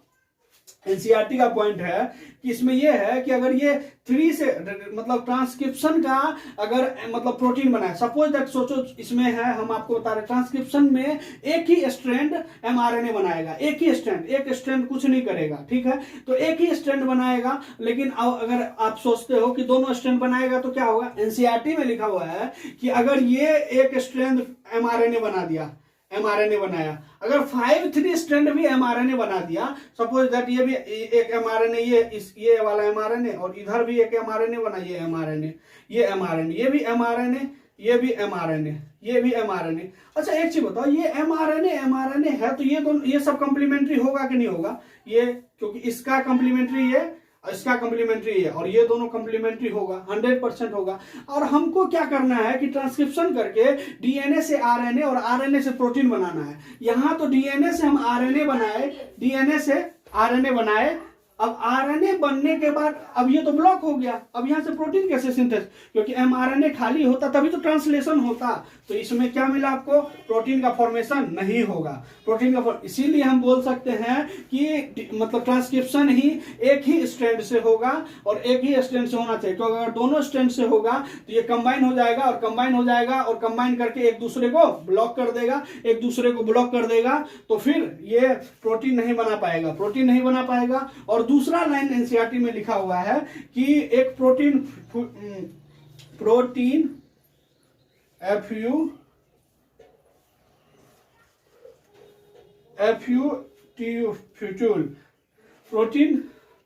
एनसीईआरटी का पॉइंट है कि इसमें यह है कि अगर ये 3 से मतलब ट्रांसक्रिप्शन का अगर मतलब प्रोटीन बनाए, सपोज दैट, सोचो इसमें है, हम आपको बता रहे ट्रांसक्रिप्शन में एक ही स्ट्रैंड एमआरएनए बनाएगा, एक ही स्ट्रैंड, एक स्ट्रैंड कुछ नहीं करेगा, ठीक है। तो एक ही स्ट्रैंड बनाएगा, लेकिन अगर आप सोचते हो कि दोनों स्ट्रैंड बनाएगा तो क्या होगा, एनसीईआरटी में लिखा हुआ है कि अगर ये एक स्ट्रैंड एमआरएनए बना दिया, एमआरएनए बनाया, अगर 5-3 स्ट्रैंड भी एमआरएनए बना दिया, सपोज दैट ये भी एक एमआरएनए, ये वाला एमआरएनए, और इधर भी एक एमआरएनए बना, ये एमआरएनए, ये एमआरएनए, ये भी एमआरएनए, ये भी एमआरएनए, ये भी एमआरएनए। अच्छा एक चीज बताओ, ये एमआरएनए है तो ये दोनों, ये सब कंप्लीमेंट्री होगा कि नहीं होगा, ये क्योंकि इसका कंप्लीमेंट्री है, इसका कंप्लीमेंट्री है, और ये दोनों कंप्लीमेंट्री होगा, 100% होगा। और हमको क्या करना है कि ट्रांसक्रिप्शन करके डीएनए से आरएनए और आरएनए से प्रोटीन बनाना है। यहां तो डीएनए से हम आरएनए बनाए, डीएनए से आरएनए बनाए, अब आरएनए बनने के बाद अब ये तो ब्लॉक हो गया, अब यहां से प्रोटीन कैसे सिंथेसिस, क्योंकि एमआरएनए खाली होता तभी तो ट्रांसलेशन होता, तो इसमें क्या मिला आपको, प्रोटीन का फॉर्मेशन नहीं होगा। प्रोटीन का इसीलिए हम बोल सकते हैं कि मतलब ट्रांसक्रिप्शन ही एक ही स्ट्रैंड से होगा और एक ही स्ट्रैंड से होना चाहिए, क्योंकि अगर दोनों स्ट्रैंड से होगा तो ये कंबाइन हो जाएगा और कंबाइन हो जाएगा और कंबाइन करके एक दूसरे को ब्लॉक कर देगा, एक दूसरे को ब्लॉक कर देगा, तो फिर ये प्रोटीन नहीं बना पाएगा, प्रोटीन नहीं बना पाएगा। और दूसरा लाइन एनसीईआरटी में लिखा हुआ है कि एक प्रोटीन प्रोटीन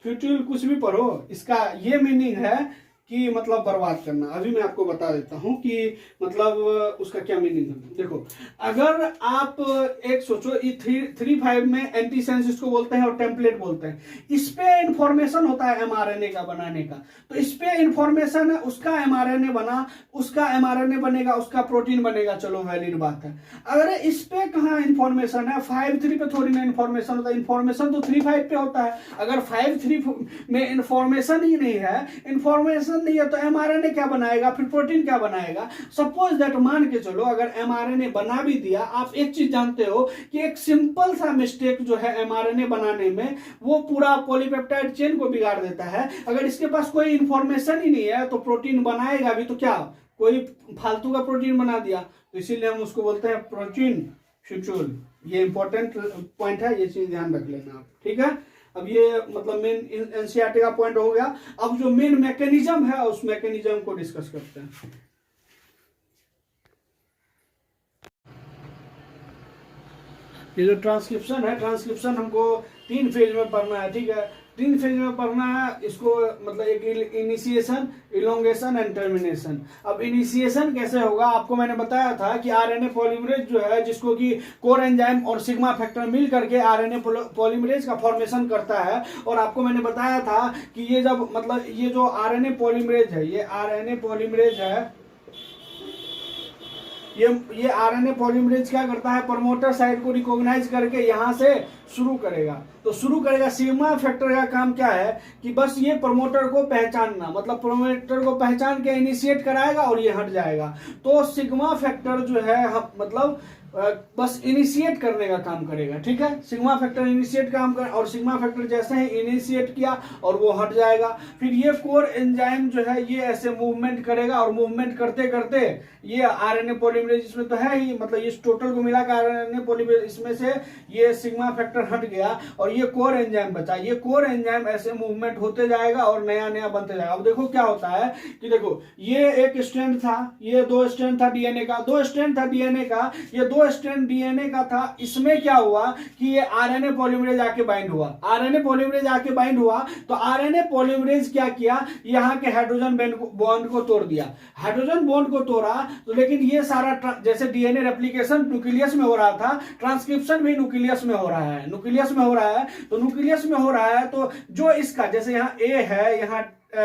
फ्यूट्यूल कुछ भी पढ़ो, इसका ये मीनिंग है कि मतलब बर्बाद करना। अभी मैं आपको बता देता हूं कि मतलब उसका क्या मीनिंग है। देखो, अगर आप एक सोचो, 3-5 में एंटीसेंस इसको बोलते हैं और टेम्पलेट बोलते हैं, इस पे इंफॉर्मेशन होता है एमआरएनए का बनाने का, तो इस पे इंफॉर्मेशन है, उसका एमआरएनए बना, उसका एमआरएनए बनेगा, उसका प्रोटीन बनेगा, चलो वैलिड बात है। अगर इस पे कहाँ इंफॉर्मेशन है, 5-3 पे थोड़ी ना इंफॉर्मेशन होता है, इंफॉर्मेशन तो 3-5 पे होता है। अगर 5-3 में इंफॉर्मेशन ही नहीं है, इंफॉर्मेशन नहीं है, तो एमआरएनए क्या बनाएगा, फिर प्रोटीन क्या बनाएगा। सपोज दैट मान के चलो अगर एमआरएनए बना भी दिया, आप एक चीज जानते हो कि एक सिंपल सा मिस्टेक जो है एमआरएनए बनाने में, वो पूरा पॉलीपेप्टाइड चेन को बिगाड़ देता है। अगर इसके पास कोई इंफॉर्मेशन ही नहीं है तो प्रोटीन बनाएगा भी तो क्या, कोई फालतू का प्रोटीन बना दिया, तो इसीलिए हम उसको बोलते हैं प्रोटीन फ्यूट्यूल। ये इंपॉर्टेंट पॉइंट है, ये चीज ध्यान रख लेना आप, ठीक है। अब ये मतलब मेन एनसीईआरटी का पॉइंट हो गया। अब जो मेन मैकेनिज्म है उस मैकेनिज्म को डिस्कस करते हैं। ये जो ट्रांसक्रिप्शन है, ट्रांसक्रिप्शन हमको 3 फेज में पढ़ना है, ठीक है। 3 फेज में पढ़ना है इसको, मतलब एक इनिशिएशन, इलोंगेशन एंड टर्मिनेशन। अब इनिशिएशन कैसे होगा, आपको मैंने बताया था कि आरएनए पॉलीमरेज जो है, जिसको कि कोर एंजाइम और सिग्मा फैक्टर मिल करके आरएनए पॉलीमरेज का फॉर्मेशन करता है। और आपको मैंने बताया था कि ये जब मतलब ये जो आरएनए पॉलीमरेज है, ये आरएनए पॉलीमरेज है, ये आरएनए पॉलीमरेज क्या करता है, प्रमोटर साइट को रिकॉग्नाइज करके यहां से शुरू करेगा। तो शुरू करेगा, सिग्मा फैक्टर का काम क्या है कि बस ये प्रमोटर को पहचानना, मतलब प्रमोटर को पहचान के इनिशिएट कराएगा और ये हट जाएगा। तो सिग्मा फैक्टर जो है मतलब बस इनिशिएट करने का काम करेगा, ठीक है। सिग्मा फैक्टर इनिशिएट काम कर, और सिग्मा फैक्टर जैसे ही इनिशिएट किया और वो हट जाएगा। फिर ये कोर एंजाइम जो है ये ऐसे मूवमेंट करेगा और मूवमेंट करते करते ये आरएनए पॉलीमरेज इसमें तो है ही, मतलब इस टोटल को मिलाकर आरएनए पॉलीमरेज, इसमें से ये सिग्मा फैक्टर हट गया और ये कोर एंजाइम बचा। ये कोर एंजाइम ऐसे मूवमेंट होते जाएगा और नया नया बनते जाएगा। अब देखो क्या होता है कि देखो, ये एक स्ट्रैंड था, ये 2 स्ट्रैंड था डीएनए का, 2 स्ट्रैंड था डीएनए का, ये 2 स्ट्रैंड डीएनए का था। इसमें क्या हुआ कि ये आरएनए पॉलीमरेज आके बाइंड हुआ, आरएनए पॉलीमरेज आके बाइंड हुआ, तो आरएनए पॉलीमरेज क्या किया, यहाँ के हाइड्रोजन बॉन्ड को तोड़ दिया। हाइड्रोजन बॉन्ड को तोड़ा तो, लेकिन ये सारा जैसे डीएनए रेप्लिकेशन न्यूक्लियस में हो रहा था, ट्रांसक्रिप्शन भी न्यूक्लियस में हो रहा है, न्यूक्लियस में हो रहा है। तो न्यूक्लियस में हो रहा है तो जो इसका, जैसे यहाँ ए है, यहाँ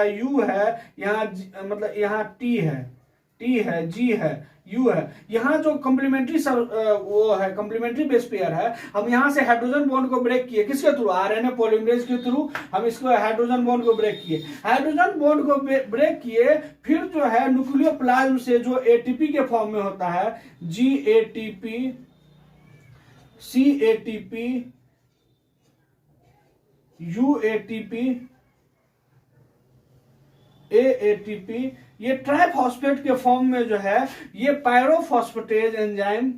यू है, यहाँ मतलब यहाँ टी है, जी है, यू है, यहाँ जो कॉम्प्लीमेंट्री वो है, कॉम्प्लीमेंट्री बेस पेयर है। हम यहाँ से हाइड्रोजन बॉन्ड को ब्रेक किए, किसके थ्रू, आरएनए पॉलीमरेज के थ्रू हम इसको हाइड्रोजन बॉन्ड को ब्रेक किए। हाइड्रोजन बॉन्ड को ब्रेक किए, फिर जो है न्यूक्लियोप्लाज्म से जो एटीपी के फॉर्म में होता है, जीएटीपी, सीएटीपी, यूएटीपी, एएटीपी, ये ट्राइफॉस्फेट के फॉर्म में जो है ये पायरोफॉस्फेटेज एंजाइम,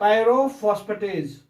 पायरोफॉस्फेटेज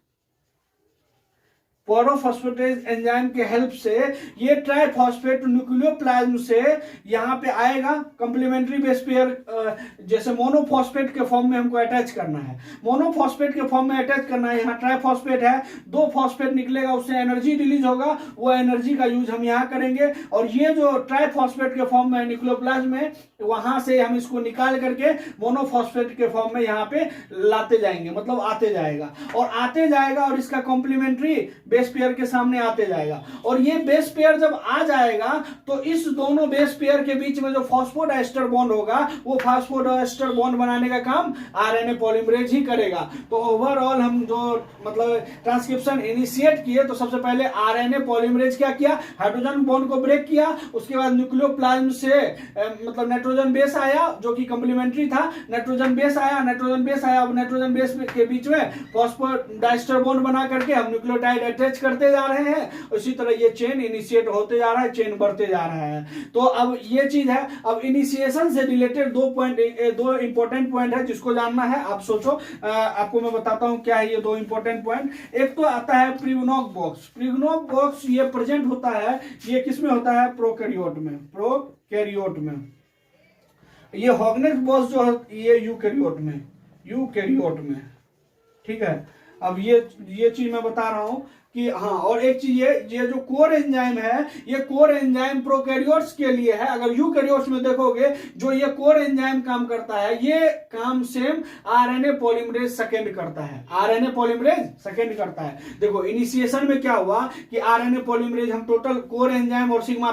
एंजाइम के हेल्प से ये ट्राइफॉस्फेट न्यूक्लियोप्लाज्म से यहाँ पे आएगा। कॉम्प्लीमेंट्री बेस पेयर जैसे मोनोफॉस्फेट के फॉर्म में हमको अटैच करना है, मोनोफॉस्फेट के फॉर्म में अटैच करना है। यहाँ ट्राइफॉस्फेट है, 2 फॉस्फेट निकलेगा, उससे एनर्जी रिलीज होगा, वो एनर्जी का यूज हम यहाँ करेंगे। और ये जो ट्राइफॉस्फेट के फॉर्म में न्यूक्लियोप्लाज्म में, वहां से हम इसको निकाल करके मोनोफॉस्फेट के फॉर्म में यहाँ पे लाते जाएंगे, मतलब आते जाएगा और आते जाएगा, और इसका कॉम्प्लीमेंट्री बेस पेयर के सामने आते जाएगा। और ये बेस पेयर जब आ जाएगा तो इस दोनों बेस पेयर के बीच में जो फॉस्फोडाइस्टर बॉन्ड होगा वो फॉस्फोडाइस्टर बॉन्ड बनाने का काम आरएनए पॉलीमरेज ही करेगा। तो ओवरऑल हम जो मतलब ट्रांसक्रिप्शन इनिशिएट किए तो सबसे पहले आरएनए पॉलीमरेज क्या किया, हाइड्रोजन बॉन्ड को ब्रेक किया, उसके बाद न्यूक्लियोप्लाज्म से मतलब नाइट्रोजन बेस आया जो कि कंप्लीमेंट्री था, नाइट्रोजन बेस आया, अब नाइट्रोजन बेस के बीच में फॉस्फोडाइस्टर बॉन्ड बना करके हम न्यूक्लियोटाइड अटैच करते जा रहे हैं। इसी तरह ये चेन इनिशिएट होते जा रहा है, चेन बढ़ते जा रहा है। तो अब ये चीज है। अब इनिशिएशन से रिलेटेड दो इंपॉर्टेंट पॉइंट है जिसको जानना है। आप सोचो, आपको मैं बताता हूं क्या है ये दो इंपॉर्टेंट पॉइंट। एक तो आता है प्रिग्नोक बॉक्स। प्रिग्नोक बॉक्स ये प्रेजेंट होता है, ये किसमें होता है, प्रोकैरियोट में। ये हॉगनेट बॉक्स जो है ये यूकैरियोट में, ठीक है। अब ये चीज मैं बता रहा हूं कि हाँ, और एक चीज ये जो कोर एंजाइम है, ये कोर एंजाइम प्रोकैरियोट्स के लिए है। अगर यूकैरियोट्स में देखोगे जो ये कोर एंजाइम काम करता है, ये काम सेम आरएनए पॉलीमरेज सेकेंड करता है। देखो इनिशिएशन में क्या हुआ कि आरएनए पॉलीमरेज हम टोटल कोर एंजाइम और सिग्मा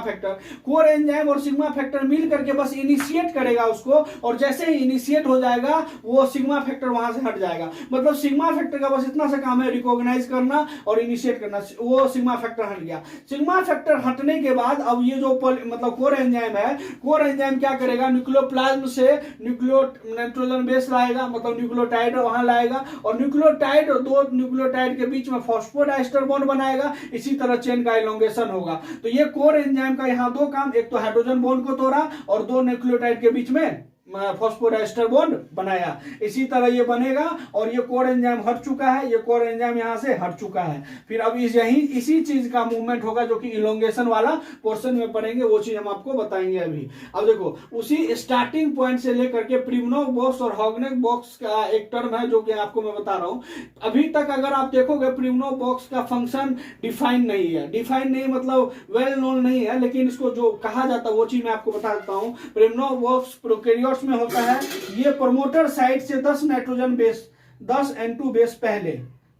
फैक्टर मिल करके बस इनिशिएट करेगा उसको, और जैसे ही इनिशिएट हो जाएगा वो सिग्मा फैक्टर वहां से हट जाएगा। मतलब सिग्मा फैक्टर का बस इतना सा काम है, रिकॉग्नाइज करना और इनिशिएट करना। वो सिग्मा फैक्टर हट गया। सिग्मा फैक्टर हटने के बाद अब ये जो मतलब कोर एंजाइम है, कोर एंजाइम क्या करेगा, न्यूक्लियोप्लाज्म से नाइट्रोजन बेस लाएगा, मतलब न्यूक्लियोटाइड वहां लाएगा, और दो न्यूक्लियोटाइड के बीच में फॉस्फोडाइस्टर बॉन्ड बनाएगा। इसी तरह चेन का इलोंगेशन होगा। तो ये कोर एंजाइम का यहाँ दो काम, एक तो हाइड्रोजन बॉन्ड को तोड़ा और दो न्यूक्लियोटाइड के बीच में फॉस्फोडाइस्टर बॉन्ड बनाया। इसी तरह ये बनेगा और ये कोर एंजाइम हट चुका है, ये कोर एंजाइम यहां से हट चुका है। फिर अब इसी चीज का मूवमेंट होगा जो कि इलोंगेशन वाला पोर्शन में पढ़ेंगे, वो चीज हम आपको बताएंगे अभी। अब देखो उसी स्टार्टिंग पॉइंट से लेकर के प्रिग्नोक बॉक्स और हॉगनेक बॉक्स का एक टर्म है जो कि आपको मैं बता रहा हूं। अभी तक अगर आप देखोगे प्रिग्नोक बॉक्स का फंक्शन डिफाइन नहीं मतलब वेल नोन नहीं है, लेकिन इसको जो कहा जाता है वो चीज मैं आपको बता देता हूं। प्रिग्नोक बॉक्स प्रोकैरियोट्स में होता है। ये प्रमोटर साइड से 10 नाइट्रोजन बेस, 10 N2 बेस पहले,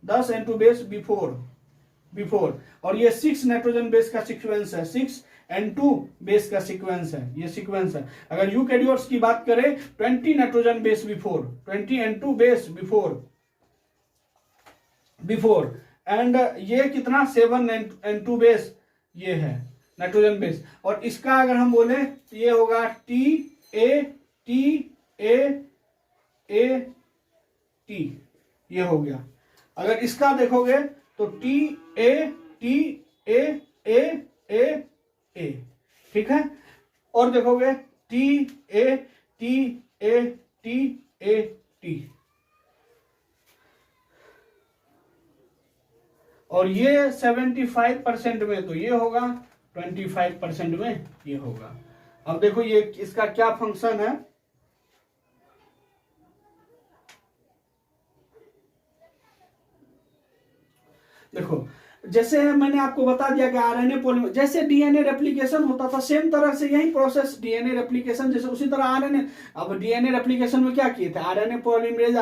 10 N2 बेस बिफोर, और ये 6 नाइट्रोजन बेस का सीक्वेंस है, 6 N2 बेस का सीक्वेंस है, ये सीक्वेंस है। अगर यूकैरियोट्स की बात करें 20 nitrogen base before, 20 N2 base before and ये कितना 7 N2 बेस ये है नाइट्रोजन बेस। और इसका अगर हम बोले तो ये होगा T ये हो गया। अगर इसका देखोगे तो TA ठीक है। और देखोगे TA और ये 75% में तो ये होगा, 25% में ये होगा। अब देखो ये इसका क्या फंक्शन है। देखो जैसे मैंने आपको बता दिया कि आरएनए पॉलीमरेज जैसे डीएनए रेप्लिकेशन होता था, सेम तरह से यही प्रोसेस डीएनए रेप्लिकेशन जैसे उसी तरह आरएनए। अब डीएनए रेप्लिकेशन में क्या किए थे, आरएनए पॉलीमरेज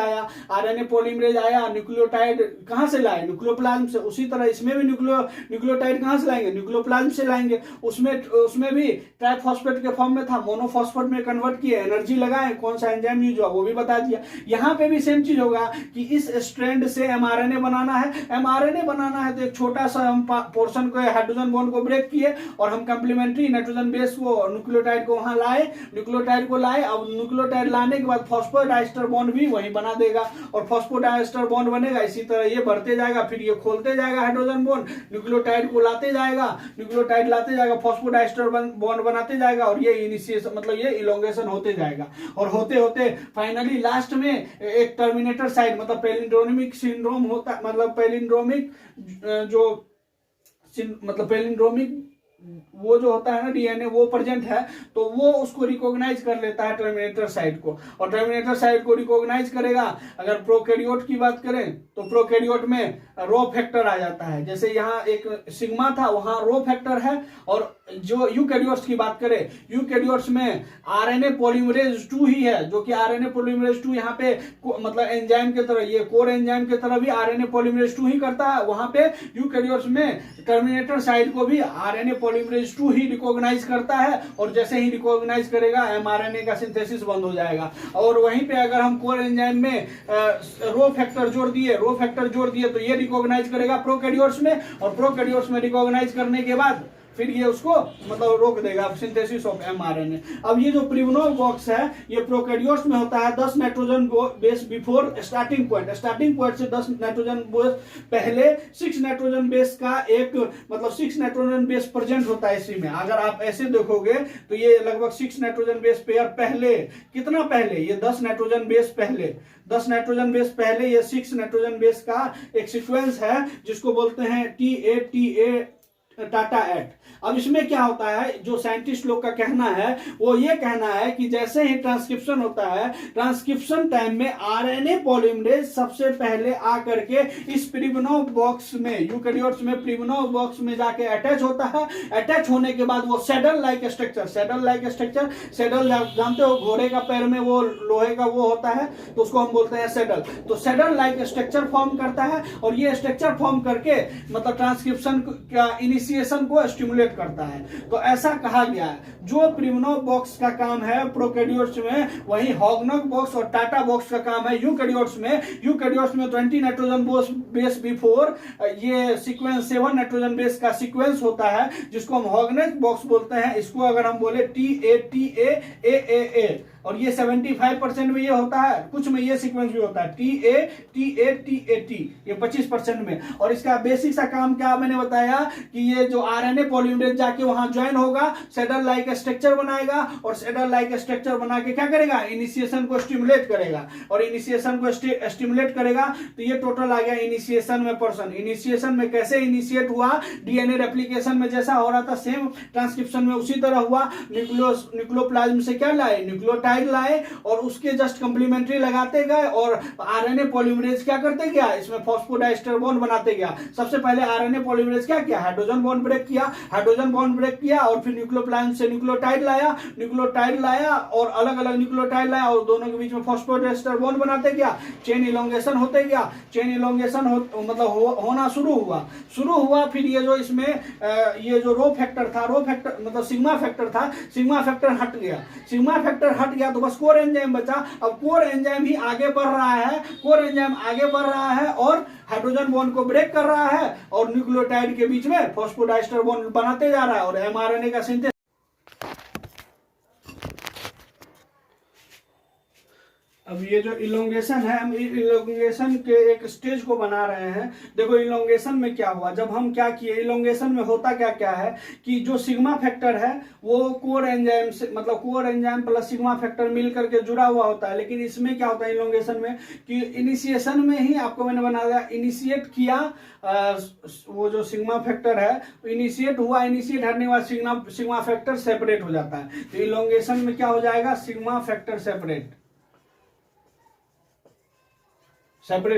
आया, न्यूक्लियोटाइड कहां से लाए, न्यूक्लियोप्लाज्म से। उसी तरह इसमें भी न्यूक्लियोटाइड कहां से लाएंगे, न्यूक्लियोप्लाज्म से लाएंगे। उसमें भी ट्राइफॉस्फेट के फॉर्म में था, मोनोफॉस्फेट में कन्वर्ट किए, एनर्जी लगाए, कौन सा एंजाइम यूज हुआ वो भी बता दिया। यहाँ पे भी सेम चीज होगा कि इस स्ट्रैंड से एमआरएनए बनाना है तो एक छोटा सा हम पोर्शन को हाइड्रोजन बॉन्ड को ब्रेक किए और हम कंप्लीमेंट्री नाइट्रोजन बेस को न्यूक्लियोटाइड को वहां लाए, अब न्यूक्लियोटाइड लाने के बाद फॉस्फोडाइस्टर बॉन्ड भी वहीं बना देगा और फॉस्फोडाइस्टर बॉन्ड बनेगा। इसी तरह ये बढ़ते जाएगा, फिर ये खोलते जाएगा हाइड्रोजन बॉन्ड, न्यूक्लियोटाइड को लाते जाएगा, फॉस्फोडाइस्टर बॉन्ड बनाते जाएगा और ये इनिशिएशन मतलब ये इलोंगेशन होते जाएगा। और होते होते फाइनली लास्ट में एक टर्मिनेटर साइड मतलब पैलिंड्रोमिक सिंड्रोम होता, मतलब पैलिंड्रोमिक वो जो होता है ना डीएनए वो प्रेजेंट है, तो वो उसको रिकॉग्नाइज कर लेता है टर्मिनेटर साइट को, और टर्मिनेटर साइट को रिकॉग्नाइज करेगा। अगर प्रोकैरियोट की बात करें तो प्रोकैरियोट में रो फैक्टर आ जाता है। जैसे यहाँ एक सिग्मा था, वहां रो फैक्टर है, और जो यूकैरियोट्स की बात करें, यूकैरियोट्स में आरएनए पॉलीमरेज 2 ही है, जो कि आरएनए पॉलीमरेज 2 यहाँ पे मतलब एंजाइम के तरह, ये कोर एंजाइम के तरह भी आरएनए पॉलीमरेज 2 ही करता है। वहां पे यूकैरियोट्स में टर्मिनेटर साइड को भी आरएनए पॉलीमरेज 2 ही रिकॉग्नाइज करता है, और जैसे ही रिकॉग्नाइज करेगा एमआरएनए का सिंथेसिस बंद हो जाएगा। और वहीं पे अगर हम कोर एंजाइम में रो फैक्टर जोड़ दिए तो ये रिकॉग्नाइज करेगा प्रोकैरियोट्स में, और प्रोकैरियोट्स में रिकॉग्नाइज करने के बाद फिर ये उसको मतलब रोक देगा सिंथेसिस ऑफ एमआरएनए। अब ये जो प्रिवनोव बॉक्स है ये प्रोकैरियोट्स में होता है 10 nitrogen base before starting point से 10 नाइट्रोजन बेस पहले 6 नाइट्रोजन बेस का एक मतलब 6 नाइट्रोजन बेस प्रेजेंट होता है इसी में। अगर आप ऐसे देखोगे तो ये लगभग 6 नाइट्रोजन बेस पेयर पहले, कितना पहले, ये 10 नाइट्रोजन बेस पहले, 10 नाइट्रोजन बेस पहले ये 6 नाइट्रोजन बेस का एक सीक्वेंस है जिसको बोलते हैं TA टाटा एट। अब इसमें क्या होता है, जो साइंटिस्ट लोग का कहना है वो ये कहना है कि जैसे ही ट्रांसक्रिप्शन होता है, ट्रांसक्रिप्शन टाइम में आरएनए पॉलीमरेज सबसे पहले आकर के इस प्रिवनोव बॉक्स में, यूकैरियोट्स में प्रिवनोव बॉक्स में जाके अटैच होता है। अटैच होने के बाद वो सेडल लाइक स्ट्रक्चर, सेडल जानते हो घोड़े का पैर में वो लोहे का वो होता है तो उसको हम बोलते हैं सेडल। तो सेडल लाइक स्ट्रक्चर फॉर्म करता है, और ये स्ट्रक्चर फॉर्म करके मतलब ट्रांसक्रिप्शन का इनिशिएशन को स्टिमुलेट करता है। तो ऐसा कहा गया है जो प्रिवनोव बॉक्स का काम है प्रोकैरियोट्स में, वही हॉगनॉग बॉक्स और टाटा बॉक्स का काम है यूकैरियोट्स में। यूकैरियोट्स में 20 नाइट्रोजन बेस बिफोर ये सीक्वेंस 7 नाइट्रोजन बेस का सीक्वेंस होता है जिसको हम हॉगनॉग बॉक्स बोलते हैं। इसको अगर हम बोले TA और ये 75% में ये होता है, कुछ में ये सीक्वेंस भी होता है TA ये 25% में। और इसका बेसिक सा काम क्या मैंने बताया कि ये जो आरएनए पॉलीमरेज जाके वहां ज्वाइन होगा, सेडल लाइक स्ट्रक्चर बनाएगा, और सेडल लाइक स्ट्रक्चर बना के क्या करेगा, इनिशिएशन को स्टिमुलेट करेगा। और इनिशिएशन को स्टिमुलेट करेगा तो ये टोटल आ गया इनिशिएशन में पर्सन। इनिशिएशन में कैसे इनिशिएट हुआ, डीएनए रेप्लिकेशन में जैसा हो रहा था सेम ट्रांसक्रिप्शन में उसी तरह हुआ। न्यूक्लियोप्लाज्म से क्या लाए, न्यूक्लियोटाइड लाए, और उसके जस्ट कंप्लीमेंट्री लगाते गए, और आरएनए पॉलीमरेज क्या करते गया, इसमें फॉस्फोडाइस्टर बॉन्ड बनाते गया। सबसे पहले आरएनए पॉलीमरेज क्या किया, हाइड्रोजन बॉन्ड ब्रेक किया, और फिर न्यूक्लियोप्लाज्म से न्यूक्लियोटाइड लाया और अलग अलग न्यूक्लियोटाइड लाया, और दोनों के बीच में फॉस्फोडाइस्टर बॉन्ड बनाते गया। चेन इलोंगेशन होते गया, मतलब होना शुरू हुआ। फिर ये जो इसमें ये जो रो फैक्टर मतलब सिग्मा फैक्टर हट गया, तो बस कोर एंजाइम बचा। अब कोर एंजाइम ही आगे बढ़ रहा है, और हाइड्रोजन बॉन्ड को ब्रेक कर रहा है, और न्यूक्लियोटाइड के बीच में फॉस्फोडाइस्टर बॉन्ड बनाते जा रहा है, और एमआरएनए का सिंथेसिस। अब ये जो इलोंगेशन है, हम इलोंगेशन के एक स्टेज को बना रहे हैं। देखो इलोंगेशन में क्या हुआ, जब हम क्या किए, इलोंगेशन में होता क्या है कि जो सिग्मा फैक्टर है वो कोर एंजाइम से मतलब core enzyme plus sigma factor मिल करके जुड़ा हुआ होता है। लेकिन इसमें क्या होता है इलोंगेशन में कि इनिशिएशन में ही आपको मैंने बना दिया, इनिशिएट किया वो जो सिग्मा फैक्टर है इनिशिएट होने के बाद सिग्मा फैक्टर सेपरेट हो जाता है। तो इलोंगेशन में क्या हो जाएगा, सिग्मा फैक्टर सेपरेट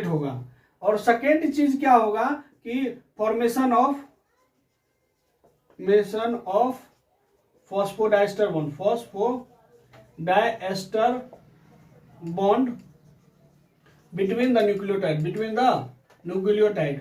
होगा। और सेकेंड चीज क्या होगा कि formation of phosphodiester bond between the nucleotide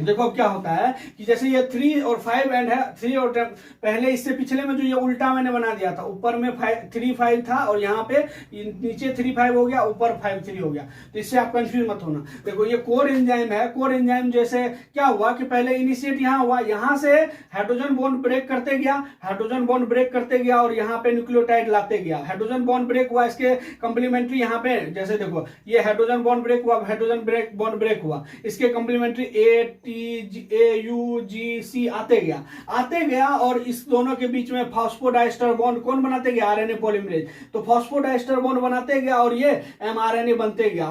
देखो अब क्या होता है कि जैसे ये 3 और 5 एंड है, 3 और 10 पहले इससे पिछले में जो ये उल्टा मैंने बना दिया था, ऊपर में 3 5 था और यहाँ पे नीचे 3 5 हो गया, ऊपर 5 3 हो गया। तो इससे आप कंफ्यूज मत होना। देखो ये कोर एंजाइम है, कोर एंजाइम जैसे क्या हुआ कि पहले इनिशिएट यहाँ हुआ, यहाँ से हाइड्रोजन बॉन्ड ब्रेक करते गया और यहाँ पे न्यूक्लियोटाइड लाते गया। हाइड्रोजन बॉन्ड ब्रेक हुआ, इसके कंप्लीमेंट्री यहाँ पे जैसे देखो ये हाइड्रोजन बॉन्ड ब्रेक हुआ, बॉन्ड ब्रेक हुआ, इसके कंप्लीमेंट्री AUGC आते गया और इस दोनों के बीच में फॉस्फोडाइस्टर बॉन्ड कौन बनाते गया, आरएनए पॉलीमरेज। तो फॉस्फोडाइस्टर बॉन्ड बनाते गया और ये एमआरएनए बनते गया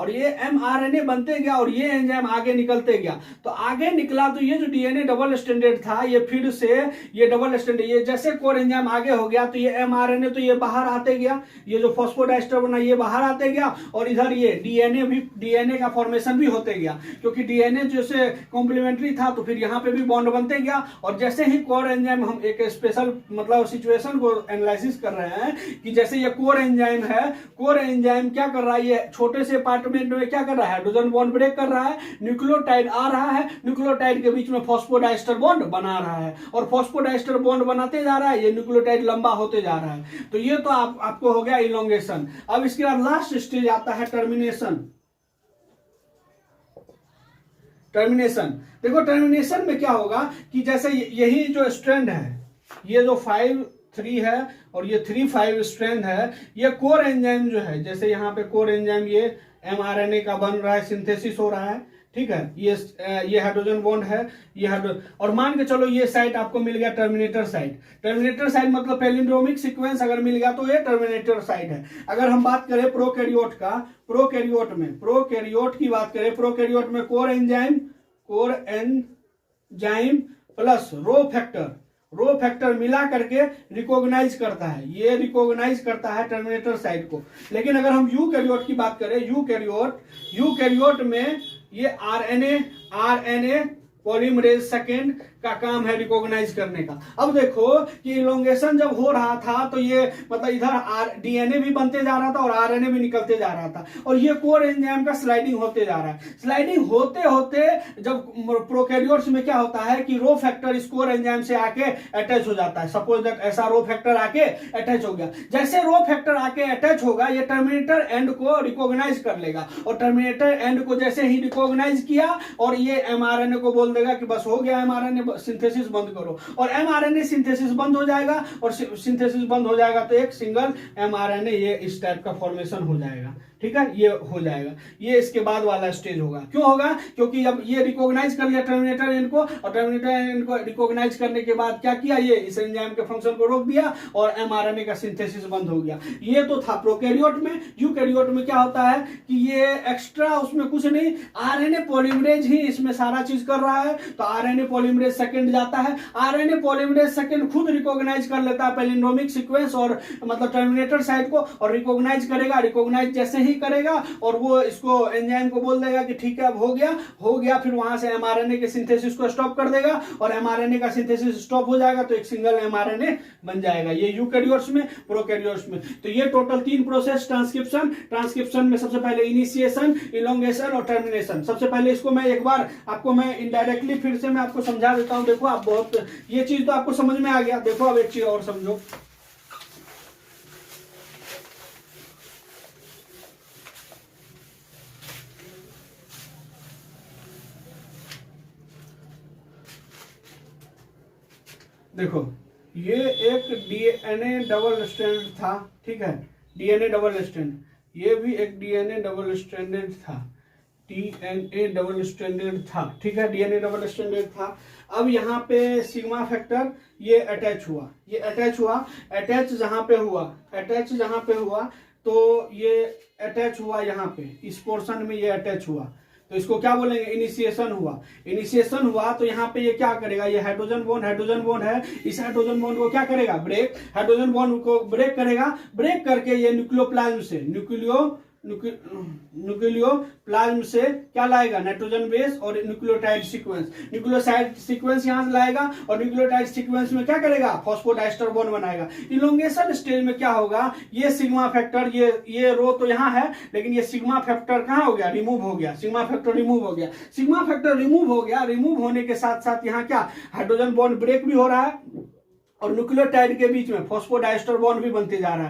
और ये एंजाइम आगे निकलते गया। तो आगे निकला तो ये जो डीएनए डबल स्टैंडर्ड था ये फिर से ये डबल स्टैंडर्ड, ये जैसे कोर एंजाइम आगे हो गया तो ये एमआरएनए तो ये बाहर आते गया, ये जो फॉस्फोडाइस्टर बना ये बाहर आते गया और इधर ये डीएनए का फॉर्मेशन भी होते गया, क्योंकि डीएनए जैसे कॉम्प्लीमेंट्री था तो फिर यहाँ पे भी बॉन्ड बनते गया। और जैसे ही कोर एंजाइम, हम एक स्पेशल मतलब सिचुएशन को एनालिसिस कर रहे हैं कि जैसे ये कोर एंजाइम है, कोर एंजाइम क्या कर रहा है, ये छोटे से अपार्टमेंट में क्या कर रहा है, हाइड्रोजन बॉन्ड ब्रेक कर रहा है, न्यूक्लियोटाइड आ रहा है, न्यूक्लियोटाइड के बीच में फॉस्फोडाइस्टर बॉन्ड बना रहा है और फॉस्फोडाइस्टर बॉन्ड बनाते जा रहा है, ये न्यूक्लियोटाइड लंबा होते जा रहा है। तो ये तो आपको हो गया इलोंगेशन। अब इसके बाद लास्ट स्टेज आता है टर्मिनेशन। टर्मिनेशन देखो, टर्मिनेशन में क्या होगा कि जैसे यही जो स्ट्रैंड है, ये जो 5-3 है और ये 3-5 स्ट्रैंड है, ये कोर एंजाइम जो है, जैसे यहाँ पे कोर एंजाइम ये mRNA का बन रहा है, सिंथेसिस हो रहा है, ठीक है, ये हाइड्रोजन बॉन्ड है, ये और मान के चलो ये साइट आपको मिल गया टर्मिनेटर साइट। टर्मिनेटर साइट मतलब पैलिंड्रोमिक सीक्वेंस अगर मिल गया तो ये टर्मिनेटर साइट है। अगर हम बात करें प्रोकैरियोट का, प्रोकैरियोट की बात करें, प्रोकैरियोट में core enzyme plus rho factor मिला करके रिकॉग्नाइज करता है, ये रिकॉग्नाइज करता है टर्मिनेटर साइट को। लेकिन अगर हम यूकैरियोट की बात करें, यूकैरियोट में ये आरएनए पॉलीमरेज सेकेंड का काम है रिकॉग्नाइज करने का। अब देखो कि इलोंगेशन जब हो रहा था तो ये मतलब इधर डीएनए भी बनते जा रहा था और आरएनए भी निकलते जा रहा था, और ये कोर एंजाइम का स्लाइडिंग होते जा रहा है। स्लाइडिंग होते होते जब प्रोकैरियोट्स में क्या होता है कि रो फैक्टर इस कोर एंजाइम से आके अटैच हो जाता है। सपोज दैट ऐसा रो फैक्टर आके अटैच हो गया। जैसे रो फैक्टर आके अटैच होगा, ये टर्मिनेटर एंड को रिकॉग्नाइज कर लेगा, और टर्मिनेटर एंड को जैसे ही रिकॉग्नाइज किया और ये एमआरएनए को बोल देगा कि बस हो गया, एमआरएनए सिंथेसिस बंद करो, और एमआरएनए सिंथेसिस बंद हो जाएगा, और सिंथेसिस बंद हो जाएगा तो एक सिंगल एमआरएनए ये इस टाइप का फॉर्मेशन हो जाएगा। ठीक है, ये हो जाएगा। ये इसके बाद वाला स्टेज होगा। क्यों होगा? क्योंकि जब ये रिकॉग्नाइज कर लिया टर्मिनेटर एंड को, और टर्मिनेटर एंड को रिकॉग्नाइज करने के बाद क्या किया, ये इस एंजाइम के फंक्शन को रोक दिया और एमआरएनए का सिंथेसिस बंद हो गया। ये तो था प्रोकैरियोट में। यूकैरियोट में क्या होता है कि ये एक्स्ट्रा उसमें कुछ नहीं, आरएनए पॉलीमरेज ही इसमें सारा चीज कर रहा है। तो आरएनए पॉलीमरेज सेकंड जाता है, आरएनए पॉलीमरेज सेकंड खुद रिकॉग्नाइज कर लेता है पैलिंड्रोमिक सीक्वेंस और मतलब टर्मिनेटर साइट को, और रिकॉग्नाइज करेगा। रिकॉग्नाइज जैसे ही करेगा और वो इसको एंजाइम को बोल देगा कि ठीक है अब हो गया, फिर वहां से एमआरएनए के सिंथेसिस को स्टॉप कर देगा, और एमआरएनए का सिंथेसिस स्टॉप हो जाएगा तो एक सिंगल एमआरएनए बन जाएगा। ये यूकैरियोट्स में, प्रोकैरियोट्स में। तो ये टोटल 3 प्रोसेस ट्रांसक्रिप्शन में सबसे पहले इनिशिएशन, इलोंगेशन और टर्मिनेशन। सबसे पहले इसको मैं एक बार आपको मैं इनडायरेक्टली फिर से मैं आपको समझा देता हूं। देखो आप बहुत, ये चीज तो आपको समझ में आ गया। देखो अब एक चीज और समझो। देखो ये एक डीएनए डबल स्ट्रैंड था, ठीक है, डीएनए डबल स्ट्रैंड, ये भी एक डीएनए डबल स्ट्रैंडेड था, डीएनए डबल स्ट्रैंडेड था, ठीक है, डीएनए डबल स्ट्रैंडेड था। अब यहाँ पे सिग्मा फैक्टर ये अटैच हुआ, अटैच जहां पे हुआ तो ये अटैच हुआ यहाँ पे, इस पोर्शन में ये अटैच हुआ, तो इसको क्या बोलेंगे, इनिशिएशन हुआ। तो यहाँ पे ये क्या करेगा, ये हाइड्रोजन बॉन्ड है, इस हाइड्रोजन बॉन्ड को क्या करेगा, हाइड्रोजन बॉन्ड को ब्रेक करेगा। ब्रेक करके ये न्यूक्लियोप्लाज्म से क्या लाएगा, नाइट्रोजन बेस और न्यूक्लियोटाइड सीक्वेंस यहां से लाएगा, और न्यूक्लियोटाइड सीक्वेंस में क्या करेगा, फॉस्फोडाइस्टर बॉन्ड बनाएगा। इलोंगेशन स्टेज में क्या होगा, ये सिग्मा फैक्टर, ये रो तो यहां है, लेकिन ये सिग्मा फैक्टर कहां हो गया, रिमूव हो गया। सिग्मा फैक्टर रिमूव हो गया। रिमूव होने के साथ साथ यहाँ क्या, हाइड्रोजन बॉन्ड ब्रेक भी हो रहा है, और न्यूक्लियोटाइड के बीच में फॉस्फोडाइस्टर बॉन्ड भी बनते जा रहा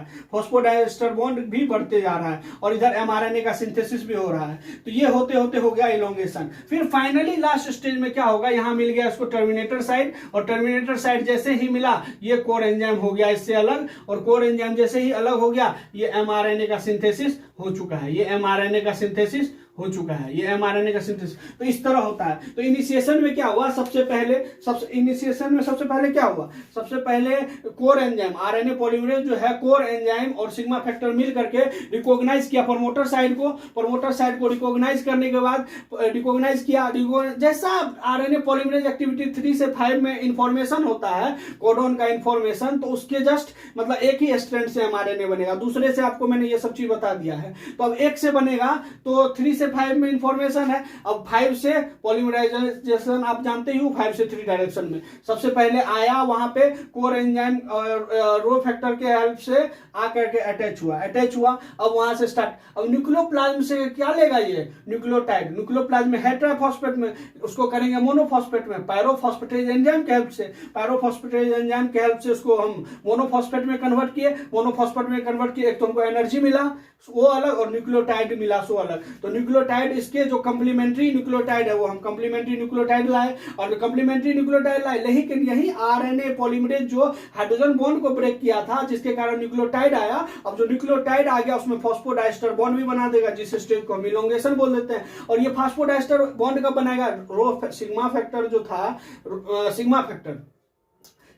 है, और इधर एमआरएनए का सिंथेसिस भी हो रहा है। तो ये होते होते हो गया इलोंगेशन। फिर फाइनली लास्ट स्टेज में क्या होगा, यहां मिल गया इसको टर्मिनेटर साइट, और टर्मिनेटर साइट जैसे ही मिला ये कोर एंजाइम हो गया इससे अलग, और कोर एंजाइम जैसे ही अलग हो गया ये एमआरएनए का सिंथेसिस हो चुका है, तो इस तरह होता है। तो इनिशिएशन में क्या हुआ, सबसे पहले क्या हुआ, सबसे पहले कोर एंजाइम, आरएनए पॉलीमरेज जो है, कोर एंजाइम और सिग्मा फैक्टर मिल करके रिकॉग्नाइज किया प्रमोटर साइड को रिकॉग्नाइज करने के बाद जैसा आरएनए पॉलीमरेज एक्टिविटी 3 से 5 में इंफॉर्मेशन होता है, कोडोन का इंफॉर्मेशन, तो उसके जस्ट मतलब एक ही स्ट्रैंड से एमआरएनए बनेगा, दूसरे से आपको मैंने ये सब चीज बता दिया है। तो अब एक से बनेगा तो 3 से से 5 में इंफॉर्मेशन है। अब 5 से पॉलीमराइजेशन आप जानते ही हो, 5 से 3 डायरेक्शन में सबसे पहले आया, वहां पे कोर एंजाइम और रो फैक्टर के हेल्प से आकर के अटैच हुआ। अब वहां से स्टार्ट, अब न्यूक्लियोप्लाज्म से क्या लेगा ये न्यूक्लियोटाइड, न्यूक्लियोप्लाज्म में है ट्राइफॉस्फेट में, उसको करेंगे मोनोफॉस्फेट में पायरोफॉस्फेटेज एंजाइम के हेल्प से, पायरोफॉस्फेटेज एंजाइम के हेल्प से उसको हम मोनोफॉस्फेट में कन्वर्ट किए, मोनोफॉस्फेट में कन्वर्ट किए, एक तो हमको एनर्जी मिला वो अलग और न्यूक्लियोटाइड मिला सो अलग। तो न्यूक्लियोटाइड इसके जो कंप्लीमेंट्री न्यूक्लियोटाइड है वो हम कंप्लीमेंट्री न्यूक्लियोटाइड लाए, और कंप्लीमेंट्री न्यूक्लियोटाइड लाए, लेकिन यही आरएनए पॉलीमरेज जो हाइड्रोजन बॉन्ड को ब्रेक किया था जिसके कारण न्यूक्लियोटाइड आया, अब जो न्यूक्लियोटाइड आ गया उसमें फॉस्फोडाइस्टर बॉन्ड भी बना देगा, जिस स्टेज को हम इलोंगेशन बोल देते हैं। और ये फॉस्फोडाइस्टर बॉन्ड कब बनाएगा, रो सिग्मा फैक्टर जो था,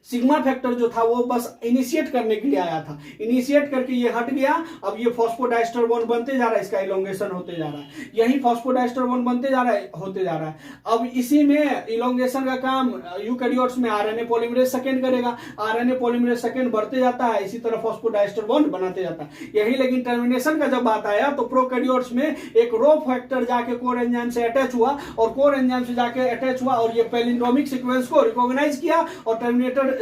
सिग्मा फैक्टर जो था वो बस इनिशिएट करने के लिए आया था, इनिशिएट करके ये हट गया। अब ये फॉस्फोडाइस्टर बॉन्ड बनते जा रहा है, इसका इलोंगेशन होते जा रहा है, यही फॉस्फोडाइस्टर बॉन्ड बनते जा रहा है, होते जा रहा है। अब इसी में इलोंगेशन का काम यूकैरियोट्स में आरएनए पॉलीमरेज सेकेंड करेगा, आरएनए पॉलीमरेज सेकेंड बढ़ते जाता है, इसी तरह फॉस्फोडाइस्टर बॉन्ड बनाते जाता है यही। लेकिन टर्मिनेशन का जब बात आया तो प्रोकैरियोट्स में एक रो फैक्टर जाके कोर एंजाइम से अटैच हुआ, और कोर एंजाइम से जाके अटैच हुआ और ये पैलिंड्रोमिक सीक्वेंस को रिकॉग्नाइज किया और टर्मिनेटर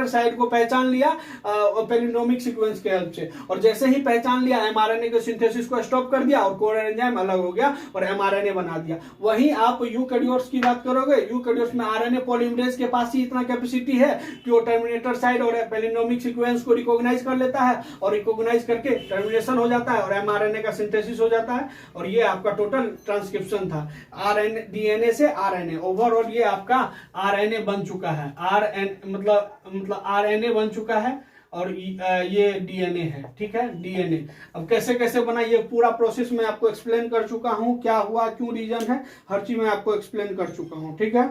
साइड को पहचान लिया पैलिंड्रोमिक सीक्वेंस के हेल्प से। और जैसे ही पहचान लिया एमआरएनए के सिंथेसिस को स्टॉप कर दिया और कोर एंजाइम अलग हो गया और एमआरएनए बना दिया। वहीं आप यूकैरियोट्स की बात करोगे, यूकैरियोट्स में आरएनए पॉलीमरेज के पास ही इतना कैपेसिटी है कि वो टर्मिनेटर साइड और पैलिंड्रोमिक सीक्वेंस को रिकॉग्नाइज कर लेता है, और रिकॉग्नाइज करके टर्मिनेशन हो जाता है और एमआरएनए का सिंथेसिस हो जाता है। और ये आपका टोटल ट्रांसक्रिप्शन था आरएनए, डीएनए से आरएनए। ओवरऑल ये आपका आरएनए बन चुका है, मतलब आरएनए बन चुका है और ये डीएनए है, ठीक है, डीएनए। अब कैसे कैसे बना ये पूरा प्रोसेस मैं आपको एक्सप्लेन कर चुका हूं, क्या हुआ, क्यों रीजन है, हर चीज मैं आपको एक्सप्लेन कर चुका हूं, ठीक है।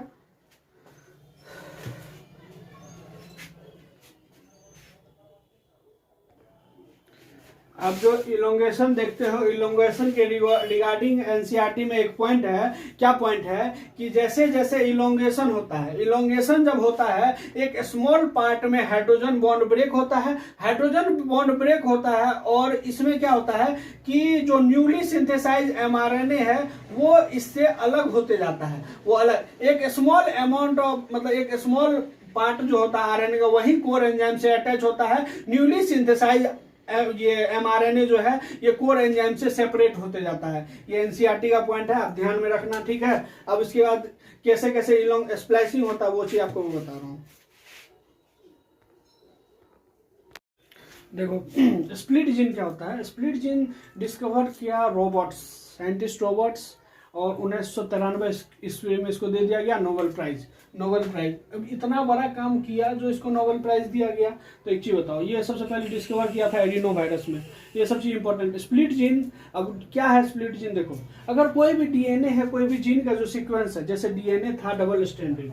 अब जो इलोंगेशन देखते हो, इलोंगेशन के रिगार्डिंग एनसीईआरटी में एक पॉइंट है, क्या पॉइंट है कि जैसे जैसे इलोंगेशन होता है, इलोंगेशन जब होता है एक स्मॉल पार्ट में हाइड्रोजन बॉन्ड ब्रेक होता है, हाइड्रोजन बॉन्ड ब्रेक होता है, और इसमें क्या होता है कि जो न्यूली सिंथेसाइज एमआरएनए है वो इससे अलग होते जाता है, वो अलग एक स्मॉल अमाउंट ऑफ, मतलब एक स्मॉल पार्ट जो होता है आरएनए का वही कोर एंजाइम से अटैच होता है, न्यूली सिंथेसाइज ये एमआरएनए जो है ये कोर एंजाइम से सेपरेट होते जाता है। ये एनसीईआरटी का पॉइंट है, आप ध्यान में रखना, ठीक है। अब इसके बाद कैसे कैसे इलोंग स्प्लाइसिंग होता है वो चीज आपको मैं बता रहा हूँ। देखो स्प्लिट जीन क्या होता है, स्प्लिट जीन डिस्कवर किया रोबोट्स, साइंटिस्ट रोबोट्स, और 1993 ईस्वी में इसको दे दिया गया नोबेल प्राइज। अब इतना बड़ा काम किया जो इसको नोबेल प्राइज दिया गया। तो एक चीज बताओ, ये सबसे पहले डिस्कवर किया था एडिनो वायरस में, ये सब चीज इंपॉर्टेंट। स्प्लिट जीन, अब क्या है स्प्लिट जीन, देखो अगर कोई भी डीएनए है, कोई भी जीन का जो सीक्वेंस है, जैसे डीएनए था डबल स्ट्रैंडेड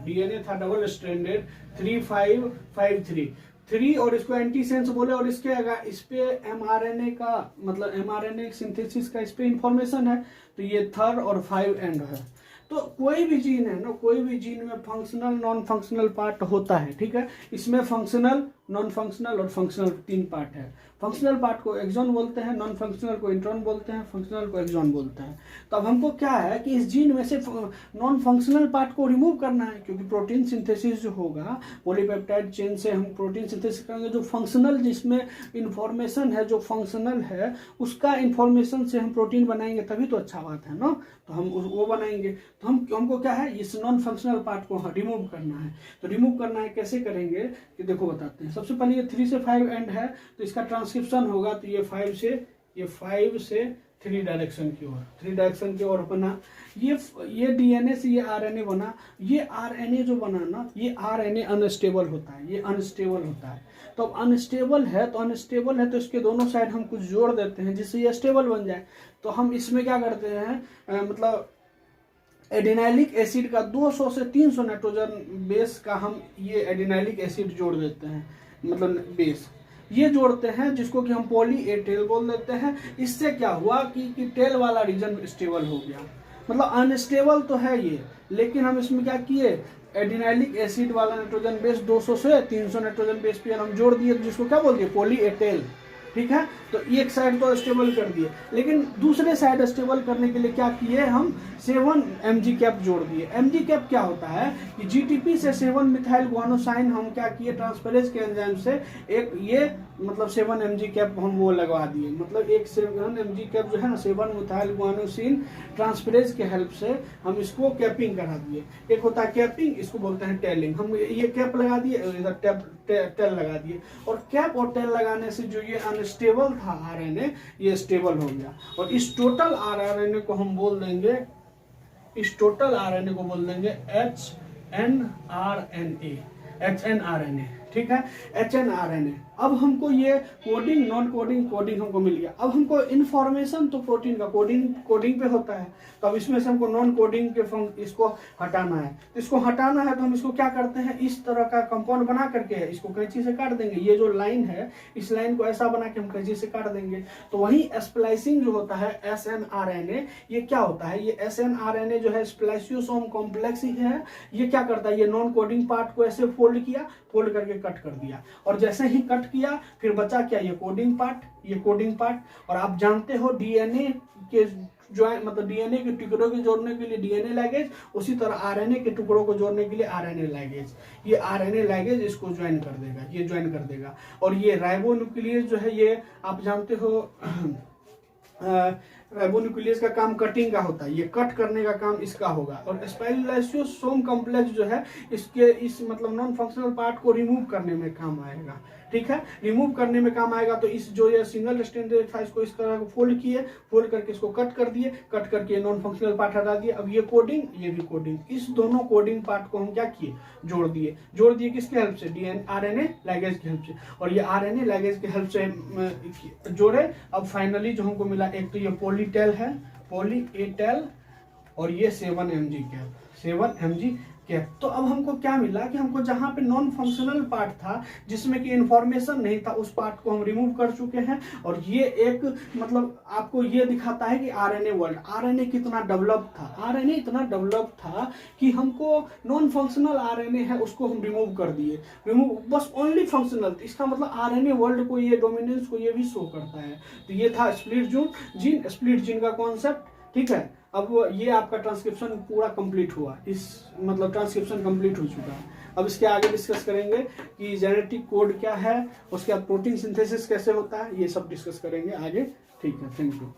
3 और इसको एंटीसेंस बोले, और इसके अगर इस पे एमआरएनए का, मतलब एमआरएनए सिंथेसिस का इस पे इंफॉर्मेशन है, तो ये 3 और 5 एंड है। तो कोई भी जीन है ना, कोई भी जीन में फंक्शनल नॉन फंक्शनल पार्ट होता है, ठीक है। इसमें फंक्शनल, नॉन फंक्शनल और फंक्शनल 3 पार्ट है। फंक्शनल पार्ट को एक्सॉन बोलते हैं, नॉन फंक्शनल को इंट्रॉन बोलते हैं, फंक्शनल को एक्सॉन बोलते हैं। तो अब हमको क्या है कि इस जीन में से नॉन फंक्शनल पार्ट को रिमूव करना है, क्योंकि प्रोटीन सिंथेसिस जो होगा पॉलीपेप्टाइड चेन से हम प्रोटीन सिंथेसिस करेंगे, जो फंक्शनल, जिसमें इंफॉर्मेशन है, जो फंक्शनल है उसका इंफॉर्मेशन से हम प्रोटीन बनाएंगे, तभी तो अच्छा बात है ना, तो हम वो बनाएंगे। तो हमको क्या है, इस नॉन फंक्शनल पार्ट को रिमूव करना है। तो रिमूव करना है, कैसे करेंगे कि देखो बताते हैं। सबसे पहले ये 3 से 5 एंड है, तो इसका ट्रांसक्रिप्शन होगा, तो ये 5 से 3 डायरेक्शन की ओर बना। ये डीएनए से ये आरएनए बना। ये आरएनए जो बना ना, ये आरएनए अनस्टेबल होता है, ये अनस्टेबल होता है। तो अब अनस्टेबल है तो इसके दोनों साइड हम कुछ जोड़ देते हैं जिससे ये स्टेबल बन जाए। तो हम इसमें क्या करते हैं, मतलब एडिनाइलिक एसिड का 200 से 300 नाइट्रोजन बेस का हम ये एडिनाइलिक एसिड जोड़ देते हैं, मतलब बेस ये जोड़ते हैं, जिसको कि हम पॉली ए टेल बोल देते हैं। इससे क्या हुआ कि टेल वाला रीजन स्टेबल हो गया। मतलब अनस्टेबल तो है ये, लेकिन हम इसमें क्या किए, एडिनाइलिक एसिड वाला नाइट्रोजन बेस 200 से 300 नाइट्रोजन बेस पे हम जोड़ दिए, जिसको क्या बोलते हैं, पॉली ए टेल। ठीक है। तो एक साइड तो स्टेबल कर दिए, लेकिन दूसरे साइड स्टेबल करने के लिए क्या किए हम, 7 mg कैप जोड़ दिए। mg कैप क्या होता है कि जीटीपी से 7 मिथाइल गुआनोसाइन हम क्या किए, ट्रांसफरेज के एंजाइम से एक ये मतलब 7 mg कैप हम वो लगवा दिए, मतलब एक 7 mg कैप जो है ना 7 मिथाइल गुआनोसिन ट्रांसफरेज के हेल्प से हम इसको कैपिंग करा दिए। एक होता है कैपिंग, इसको बोलते हैं टेलिंग। हम ये कैप लगा दिए, इधर टेल लगा दिए, और कैप और टेल लगाने से जो ये अनस्टेबल था आरएनए, ये स्टेबल हो गया। और इस टोटल आरएनए को हम बोल देंगे, इस टोटल आरएनए को बोल देंगे HNRNA, ठीक है, HNRNA। अब हमको ये कोडिंग, नॉन कोडिंग, कोडिंग हमको मिल गया। अब हमको इन्फॉर्मेशन तो प्रोटीन का कोडिंग पे होता है, तो अब इसमें से हमको नॉन कोडिंग के इसको हटाना है। तो इसको हटाना है तो हम इसको क्या करते हैं, इस तरह का कंपाउंड बना करके इसको कैंची से काट देंगे। ये जो लाइन है, इस लाइन को ऐसा बना के हम कैंची से काट देंगे। तो वही स्प्लाइसिंग जो होता है SNRNA, ये क्या होता है, ये SNRNA जो है स्प्लाइसियोसोम कॉम्प्लेक्स ही है। ये क्या करता है, ये नॉन कोडिंग पार्ट को ऐसे फोल्ड किया, फोल्ड करके कट कर दिया, और जैसे ही कट किया फिर बचा क्या, ये कोडिंग पार्ट, ये कोडिंग पार्ट। और आप जानते हो डीएनए के मतलब डीएनए के टुकड़ों को जोड़ने के लिए डीएनए लैगेज, उसी तरह आरएनए के टुकड़ों को जोड़ने के लिए आरएनए लैगेज। ये आरएनए लैगेज इसको ज्वाइन कर देगा, ये ज्वाइन कर देगा। और ये राइबोन्यूक्लियस जो है, ये आप जानते हो राइबोन्यूक्लियस का काम कटिंग का होता है, ये कट करने का काम इसका होगा। और स्पाइरोलाइसोसोम कॉम्प्लेक्स जो है, इसके इस मतलब नॉन फंक्शनल पार्ट को रिमूव करने में काम आएगा, ठीक है, रिमूव करने में काम आएगा। तो इस जो ये सिंगल स्ट्रैंडेड था, इसको इस तरह फोल्ड किए, फोल्ड करके इसको कट कर दिए, कट करके नॉन फंक्शनल पार्ट हटा दिए। अब ये कोडिंग, ये भी कोडिंग, इस दोनों कोडिंग पार्ट को हम क्या किए, जोड़ दिए। जोड़ दिए किसके हेल्प से, आरएनए लैगेज की हेल्प से। और ये आरएनए लैगेज की हेल्प से जोड़े। अब फाइनली जो हमको मिला, एक तो ये पॉलीटेल है, पॉली ए टेल, और ये 7 mg कैप, 7 mg कैप। तो अब हमको क्या मिला कि हमको जहां पे नॉन फंक्शनल पार्ट था, जिसमें कि इंफॉर्मेशन नहीं था, उस पार्ट को हम रिमूव कर चुके हैं। और ये एक मतलब आपको ये दिखाता है कि आरएनए वर्ल्ड, आरएनए कितना डेवलप था। आरएनए इतना डेवलप था कि हमको नॉन फंक्शनल आरएनए है उसको हम रिमूव कर दिए, रिमूव बस ओनली फंक्शनल। इसका मतलब आरएनए वर्ल्ड को, ये डोमिनेंस को ये भी शो करता है। तो ये था स्प्लिट जीन, स्प्लिट जीन का कॉन्सेप्ट, ठीक है। अब ये आपका ट्रांसक्रिप्शन पूरा कंप्लीट हुआ, इस मतलब ट्रांसक्रिप्शन कंप्लीट हो चुका है। अब इसके आगे डिस्कस करेंगे कि जेनेटिक कोड क्या है, उसके बाद प्रोटीन सिंथेसिस कैसे होता है, ये सब डिस्कस करेंगे आगे, ठीक है। Thank you.